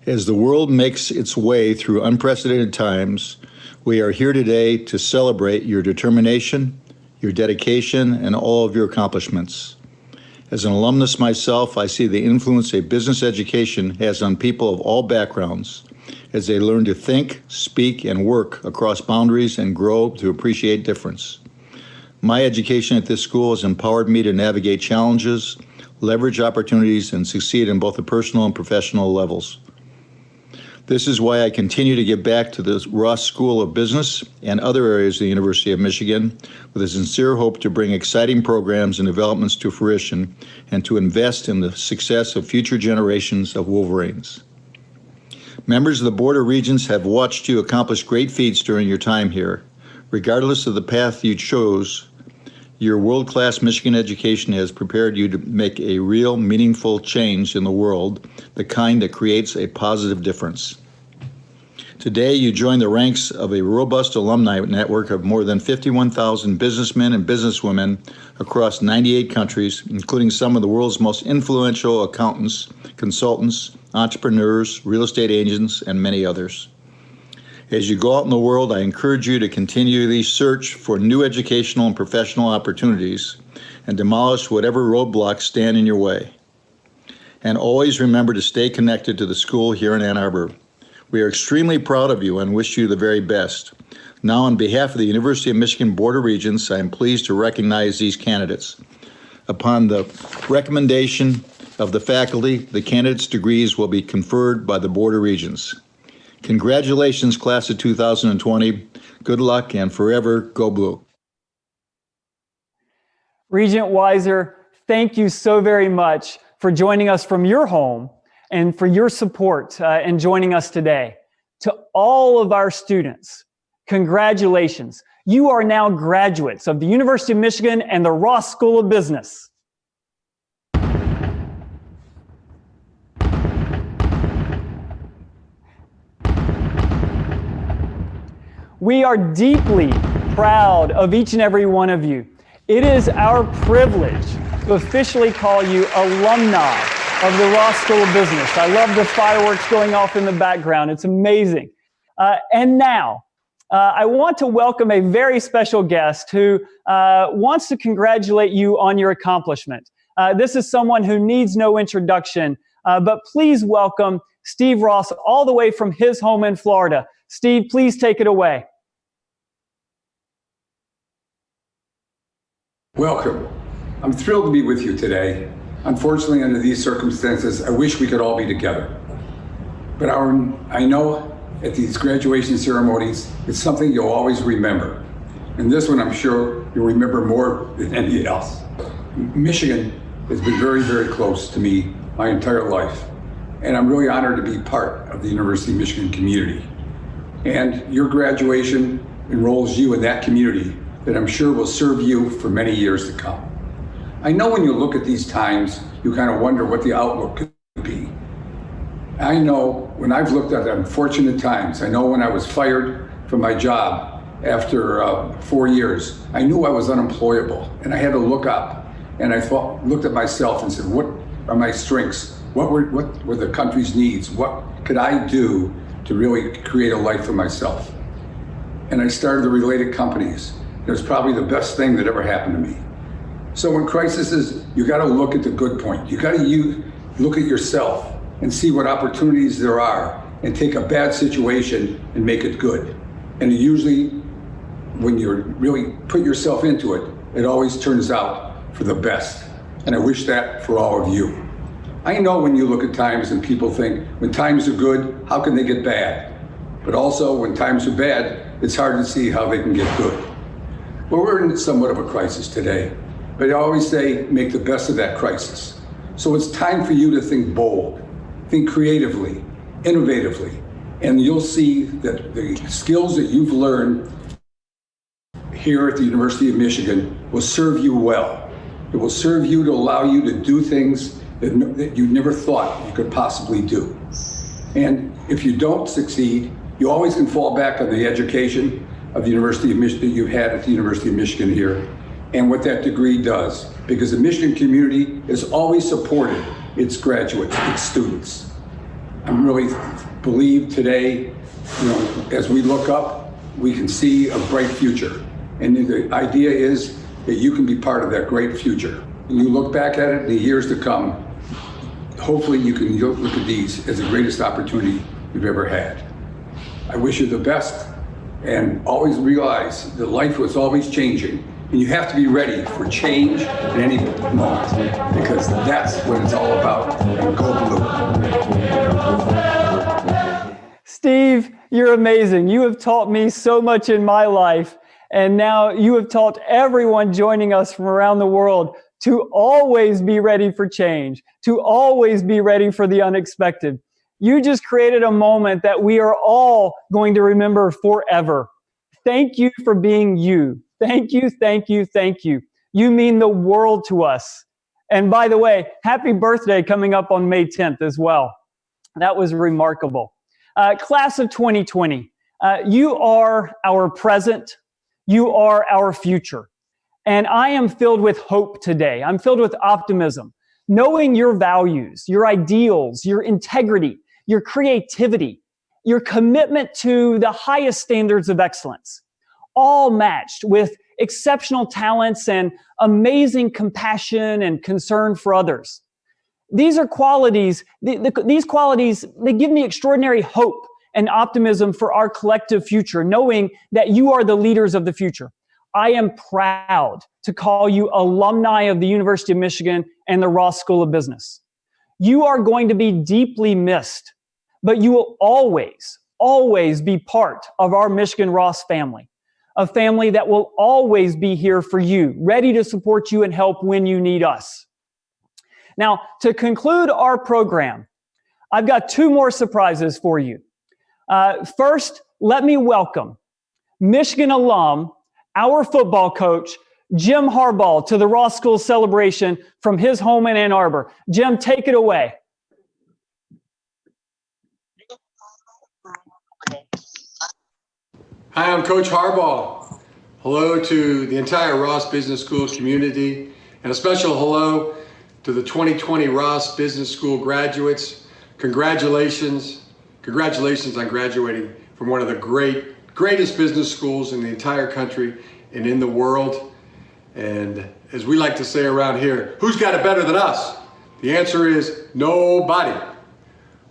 As the world makes its way through unprecedented times, we are here today to celebrate your determination, your dedication, and all of your accomplishments. As an alumnus myself, I see the influence a business education has on people of all backgrounds as they learn to think, speak, and work across boundaries and grow to appreciate difference. My education at this school has empowered me to navigate challenges, leverage opportunities, and succeed in both the personal and professional levels. This is why I continue to give back to the Ross School of Business and other areas of the University of Michigan with a sincere hope to bring exciting programs and developments to fruition and to invest in the success of future generations of Wolverines. Members of the Board of Regents have watched you accomplish great feats during your time here. Regardless of the path you chose, your world-class Michigan education has prepared you to make a real, meaningful change in the world, the kind that creates a positive difference. Today, you join the ranks of a robust alumni network of more than 51,000 businessmen and businesswomen across 98 countries, including some of the world's most influential accountants, consultants, entrepreneurs, real estate agents, and many others. As you go out in the world, I encourage you to continually search for new educational and professional opportunities and demolish whatever roadblocks stand in your way. And always remember to stay connected to the school here in Ann Arbor. We are extremely proud of you and wish you the very best. Now, on behalf of the University of Michigan Board of Regents, I am pleased to recognize these candidates. Upon the recommendation of the faculty, the candidates' degrees will be conferred by the Board of Regents. Congratulations, class of 2020. Good luck and forever go blue. Regent Weiser, thank you so very much for joining us from your home and for your support and joining us today. To all of our students, congratulations. You are now graduates of the University of Michigan and the Ross School of Business. We are deeply proud of each and every one of you. It is our privilege to officially call you alumni of the Ross School of Business. I love the fireworks going off in the background. It's amazing. And now, I want to welcome a very special guest who wants to congratulate you on your accomplishment. This is someone who needs no introduction, but please welcome Steve Ross all the way from his home in Florida. Steve, please take it away. Welcome. I'm thrilled to be with you today. Unfortunately, under these circumstances, I wish we could all be together. But I know at these graduation ceremonies, it's something you'll always remember. And this one, I'm sure you'll remember more than any else. Michigan has been very, very close to me my entire life. And I'm really honored to be part of the University of Michigan community. And your graduation enrolls you in that community that I'm sure will serve you for many years to come. I know when you look at these times, you kind of wonder what the outlook could be. I know when I've looked at unfortunate times, I know when I was fired from my job after 4 years, I knew I was unemployable and I had to look up and I looked at myself and said, what are my strengths? What were the country's needs? What could I do to really create a life for myself? And I started the related companies. It was probably the best thing that ever happened to me. So when crisis is, you got to look at the good point. You got to look at yourself and see what opportunities there are and take a bad situation and make it good. And usually, when you really put yourself into it, it always turns out for the best. And I wish that for all of you. I know when you look at times and people think, when times are good, how can they get bad? But also, when times are bad, it's hard to see how they can get good. Well, we're in somewhat of a crisis today, but I always say, make the best of that crisis. So it's time for you to think bold, think creatively, innovatively, and you'll see that the skills that you've learned here at the University of Michigan will serve you well. It will serve you to allow you to do things that you never thought you could possibly do. And if you don't succeed, you always can fall back on the education of the University of Michigan that you've had at the University of Michigan here and what that degree does. Because the Michigan community has always supported its graduates, its students. I really believe today, as we look up, we can see a bright future. And the idea is that you can be part of that great future. When you look back at it in the years to come, hopefully you can look at these as the greatest opportunity you've ever had. I wish you the best, and always realize that life was always changing, and you have to be ready for change at any moment, because that's what it's all about. And go blue. Steve, you're amazing. You have taught me so much in my life, and now you have taught everyone joining us from around the world to always be ready for change, to always be ready for the unexpected. You just created a moment that we are all going to remember forever. Thank you for being you. Thank you, thank you, thank you. You mean the world to us. And by the way, happy birthday coming up on May 10th as well. That was remarkable. Class of 2020, you are our present, you are our future. And I am filled with hope today. I'm filled with optimism, knowing your values, your ideals, your integrity, your creativity, your commitment to the highest standards of excellence, all matched with exceptional talents and amazing compassion and concern for others. These are qualities, these qualities, they give me extraordinary hope and optimism for our collective future, knowing that you are the leaders of the future. I am proud to call you alumni of the University of Michigan and the Ross School of Business. You are going to be deeply missed, but you will always, always be part of our Michigan Ross family, a family that will always be here for you, ready to support you and help when you need us. Now, to conclude our program, I've got two more surprises for you. First, let me welcome Michigan alum, our football coach, Jim Harbaugh, to the Ross School celebration from his home in Ann Arbor. Jim, take it away. Hi, I'm Coach Harbaugh. Hello to the entire Ross Business School community, and a special hello to the 2020 Ross Business School graduates. Congratulations. Congratulations on graduating from one of the greatest business schools in the entire country and in the world. And as we like to say around here, who's got it better than us? The answer is nobody.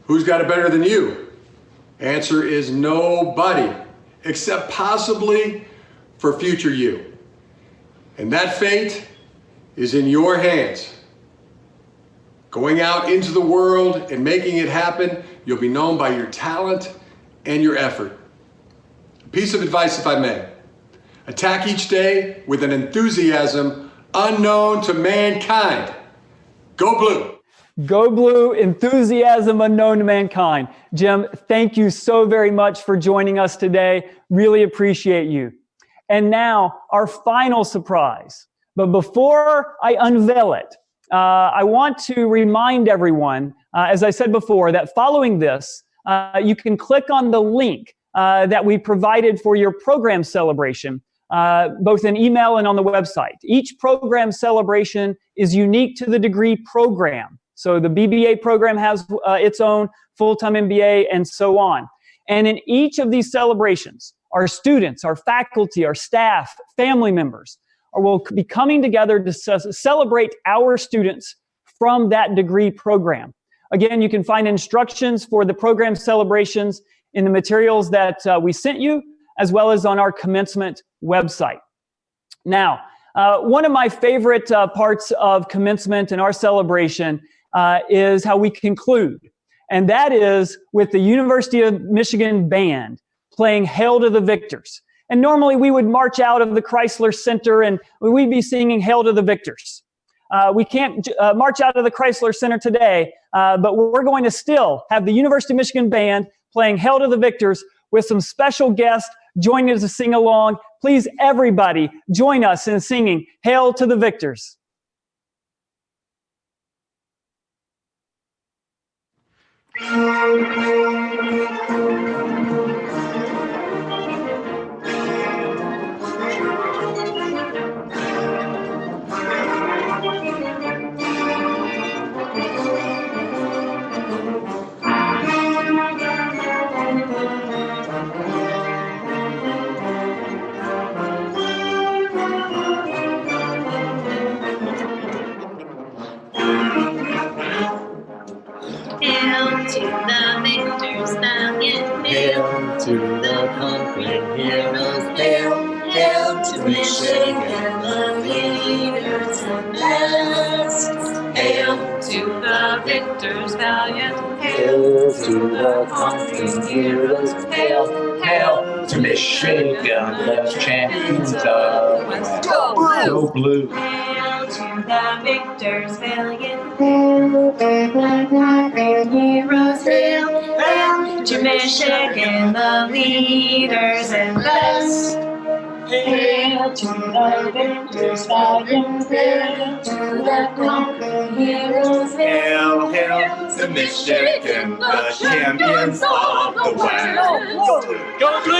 Who's got it better than you? Answer is nobody, except possibly for future you. And that fate is in your hands. Going out into the world and making it happen, you'll be known by your talent and your effort. A piece of advice, if I may. Attack each day with an enthusiasm unknown to mankind. Go blue. Go blue, enthusiasm unknown to mankind. Jim, thank you so very much for joining us today. Really appreciate you. And now, our final surprise. But before I unveil it, I want to remind everyone, as I said before, that following this, you can click on the link that we provided for your program celebration, both in email and on the website. Each program celebration is unique to the degree program. So the BBA program has its own full-time MBA and so on. And in each of these celebrations, our students, our faculty, our staff, family members will be coming together to celebrate our students from that degree program. Again, you can find instructions for the program celebrations in the materials that we sent you, as well as on our commencement website. Now, one of my favorite parts of commencement and our celebration is how we conclude. And that is with the University of Michigan Band playing Hail to the Victors. And normally we would march out of the Chrysler Center and we'd be singing Hail to the Victors. We can't march out of the Chrysler Center today, but we're going to still have the University of Michigan Band playing Hail to the Victors with some special guests joining us to sing along. Please, everybody, join us in singing Hail to the Victors. Hail to the victors valiant, hail to the conquering heroes, hail, hail to Michigan, the leaders and best. Hail to the victors valiant, hail to the conquering heroes, hail, hail to Michigan, the champions of the West. Go blue! Go blue! Hail to the victors valiant, hail to the conquering heroes, hail, hail to Michigan, the leaders and best. Hail to the victors valiant, hail to the conquering heroes, hail, hail to Michigan, the champions of the West. Go blue! Go blue!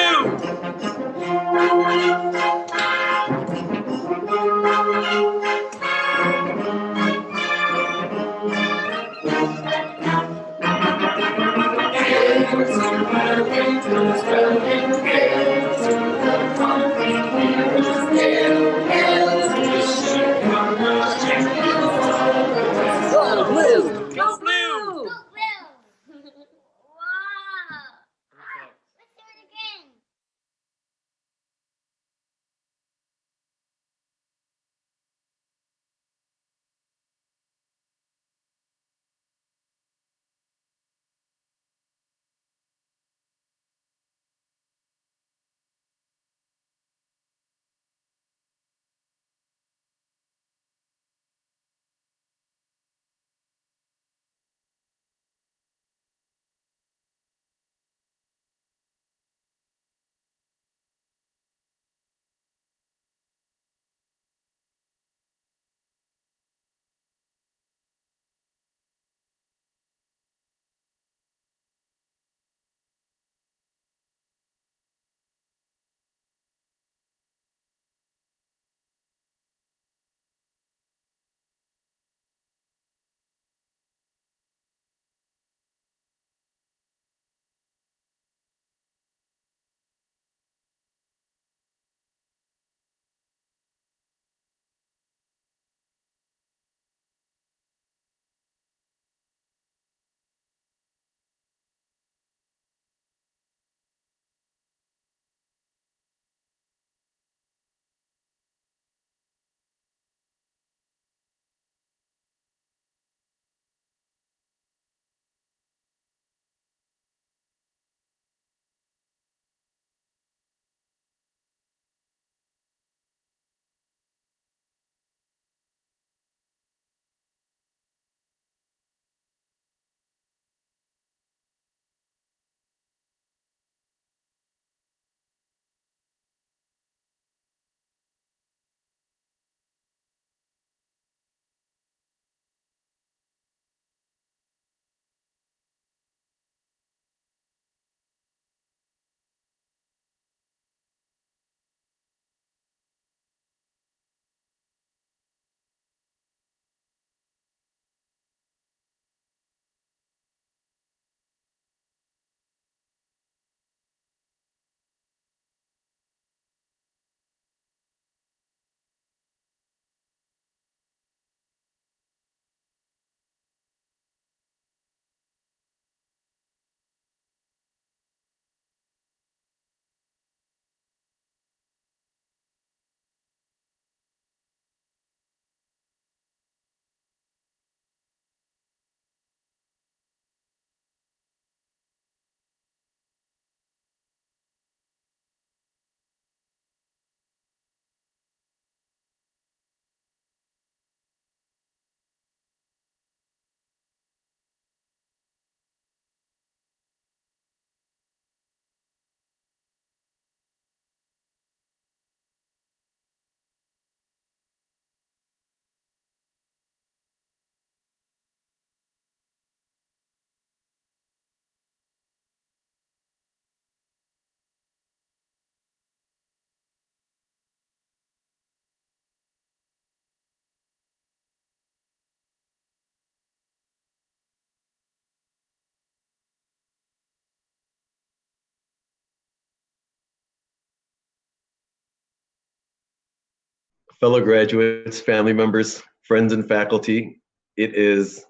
Fellow graduates, family members, friends, and faculty, it is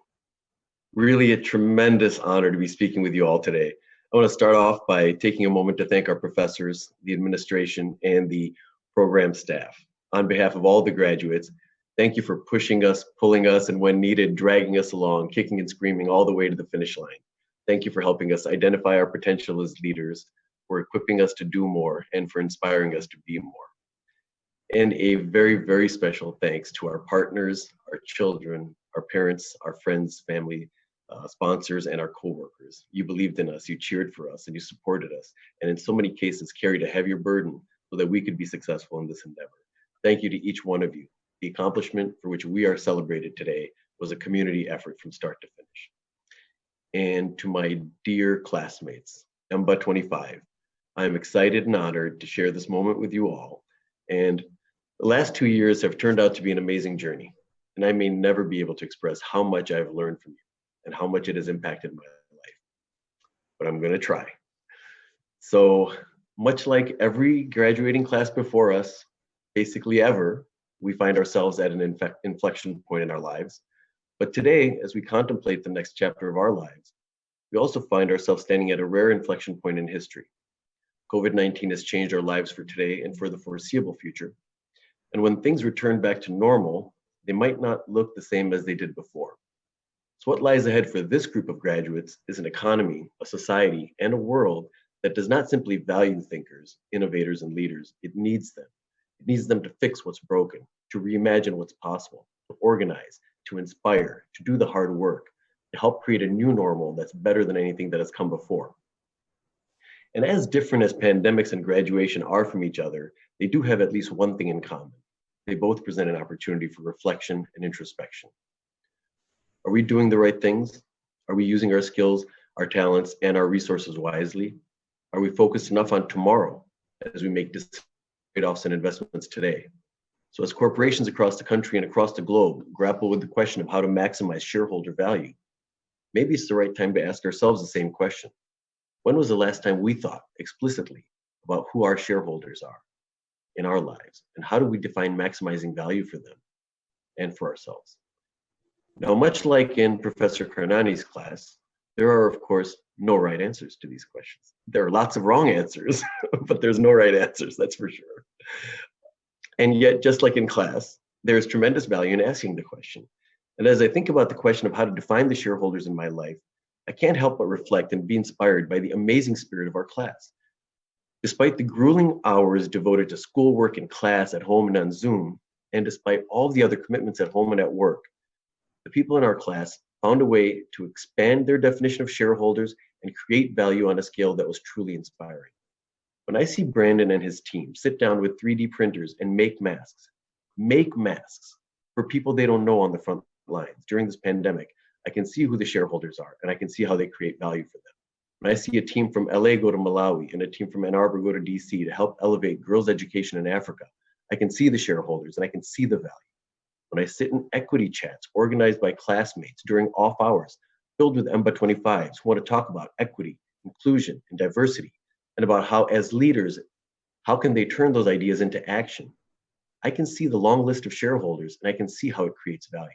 really a tremendous honor to be speaking with you all today. I want to start off by taking a moment to thank our professors, the administration, and the program staff. On behalf of all the graduates, thank you for pushing us, pulling us, and when needed, dragging us along, kicking and screaming all the way to the finish line. Thank you for helping us identify our potential as leaders, for equipping us to do more, and for inspiring us to be more. And a very, very special thanks to our partners, our children, our parents, our friends, family, sponsors, and our coworkers. You believed in us, you cheered for us, and you supported us, and in so many cases carried a heavier burden so that we could be successful in this endeavor. Thank you to each one of you. The accomplishment for which we are celebrated today was a community effort from start to finish. And to my dear classmates, EMBA 25, I am excited and honored to share this moment with you all. And the last 2 years have turned out to be an amazing journey, and I may never be able to express how much I've learned from you and how much it has impacted my life, but I'm going to try. So much like every graduating class before us, basically ever, we find ourselves at an inflection point in our lives. But today, as we contemplate the next chapter of our lives, we also find ourselves standing at a rare inflection point in history. COVID-19 has changed our lives for today and for the foreseeable future. And when things return back to normal, they might not look the same as they did before. So what lies ahead for this group of graduates is an economy, a society, and a world that does not simply value thinkers, innovators, and leaders. It needs them. It needs them to fix what's broken, to reimagine what's possible, to organize, to inspire, to do the hard work, to help create a new normal that's better than anything that has come before. And as different as pandemics and graduation are from each other, they do have at least one thing in common. They both present an opportunity for reflection and introspection. Are we doing the right things? Are we using our skills, our talents, and our resources wisely? Are we focused enough on tomorrow as we make trade-offs and investments today? So as corporations across the country and across the globe grapple with the question of how to maximize shareholder value, maybe it's the right time to ask ourselves the same question. When was the last time we thought explicitly about who our shareholders are in our lives, and how do we define maximizing value for them and for ourselves? Now, much like in Professor Karnani's class, there are, of course, no right answers to these questions. There are lots of wrong answers, but there's no right answers, that's for sure. And yet, just like in class, there's tremendous value in asking the question. And as I think about the question of how to define the shareholders in my life, I can't help but reflect and be inspired by the amazing spirit of our class. Despite the grueling hours devoted to schoolwork and class at home and on Zoom, and despite all the other commitments at home and at work, the people in our class found a way to expand their definition of shareholders and create value on a scale that was truly inspiring. When I see Brandon and his team sit down with 3D printers and make masks for people they don't know on the front lines during this pandemic, I can see who the shareholders are, and I can see how they create value for them. When I see a team from LA go to Malawi and a team from Ann Arbor go to DC to help elevate girls' education in Africa, I can see the shareholders and I can see the value. When I sit in equity chats organized by classmates during off hours, filled with EMBA 25s who want to talk about equity, inclusion, and diversity, and about how as leaders, how can they turn those ideas into action, I can see the long list of shareholders and I can see how it creates value.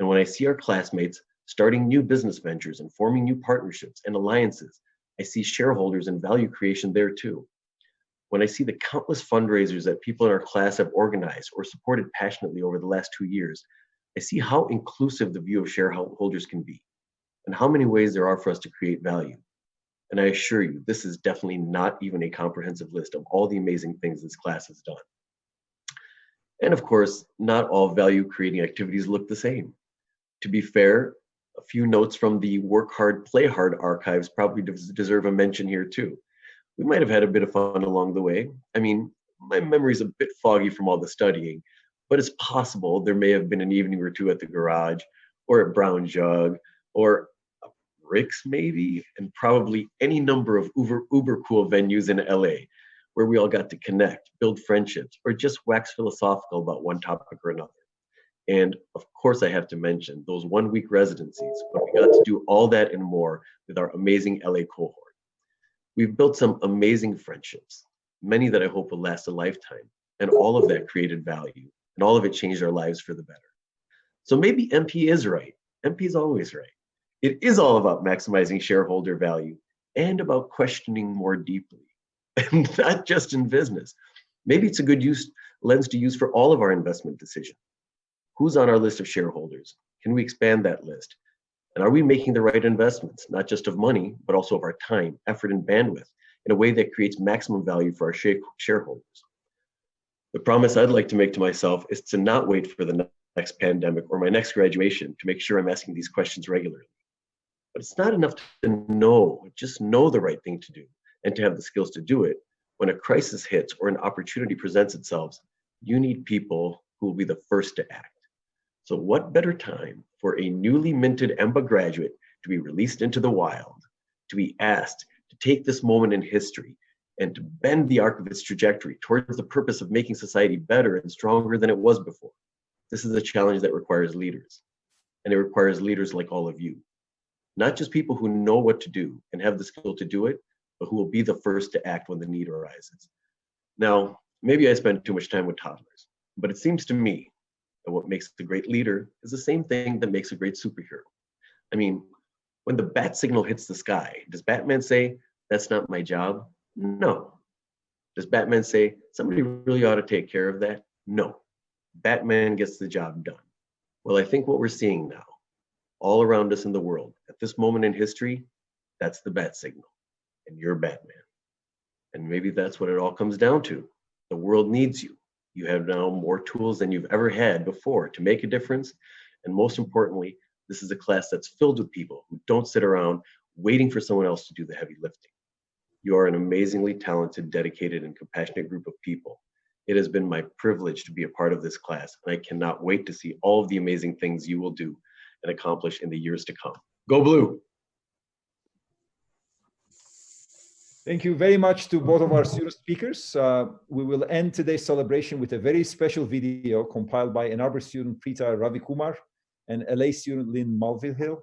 And when I see our classmates starting new business ventures and forming new partnerships and alliances, I see shareholders and value creation there too. When I see the countless fundraisers that people in our class have organized or supported passionately over the last 2 years, I see how inclusive the view of shareholders can be and how many ways there are for us to create value. And I assure you, this is definitely not even a comprehensive list of all the amazing things this class has done. And of course, not all value creating activities look the same. To be fair, a few notes from the Work Hard, Play Hard archives probably deserve a mention here too. We might have had a bit of fun along the way. I mean, my memory's a bit foggy from all the studying, but it's possible there may have been an evening or two at the garage, or at Brown Jug, or Rick's maybe, and probably any number of uber cool venues in LA where we all got to connect, build friendships, or just wax philosophical about one topic or another. And of course, I have to mention those 1 week residencies when we got to do all that and more with our amazing LA cohort. We've built some amazing friendships, many that I hope will last a lifetime, and all of that created value and all of it changed our lives for the better. So maybe MP is right. MP is always right. It is all about maximizing shareholder value and about questioning more deeply, and not just in business. Maybe it's a good lens to use for all of our investment decisions. Who's on our list of shareholders? Can we expand that list? And are we making the right investments, not just of money, but also of our time, effort, and bandwidth in a way that creates maximum value for our shareholders? The promise I'd like to make to myself is to not wait for the next pandemic or my next graduation to make sure I'm asking these questions regularly. But it's not enough to just know the right thing to do and to have the skills to do it. When a crisis hits or an opportunity presents itself, you need people who will be the first to act. So what better time for a newly minted EMBA graduate to be released into the wild, to be asked to take this moment in history and to bend the arc of its trajectory towards the purpose of making society better and stronger than it was before. This is a challenge that requires leaders, and it requires leaders like all of you. Not just people who know what to do and have the skill to do it, but who will be the first to act when the need arises. Now, maybe I spend too much time with toddlers, but it seems to me that what makes a great leader is the same thing that makes a great superhero. I mean, when the bat signal hits the sky, does Batman say, "That's not my job"? No. Does Batman say, "Somebody really ought to take care of that"? No. Batman gets the job done. Well, I think what we're seeing now, all around us in the world, at this moment in history, that's the bat signal, and you're Batman. And maybe that's what it all comes down to. The world needs you. You have now more tools than you've ever had before to make a difference. And most importantly, this is a class that's filled with people who don't sit around waiting for someone else to do the heavy lifting. You are an amazingly talented, dedicated, and compassionate group of people. It has been my privilege to be a part of this class, and I cannot wait to see all of the amazing things you will do and accomplish in the years to come. Go Blue! Thank you very much to both of our student speakers. We will end today's celebration with a very special video compiled by Ann Arbor student Preeta Ravikumar and LA student Lynn Mulvihill.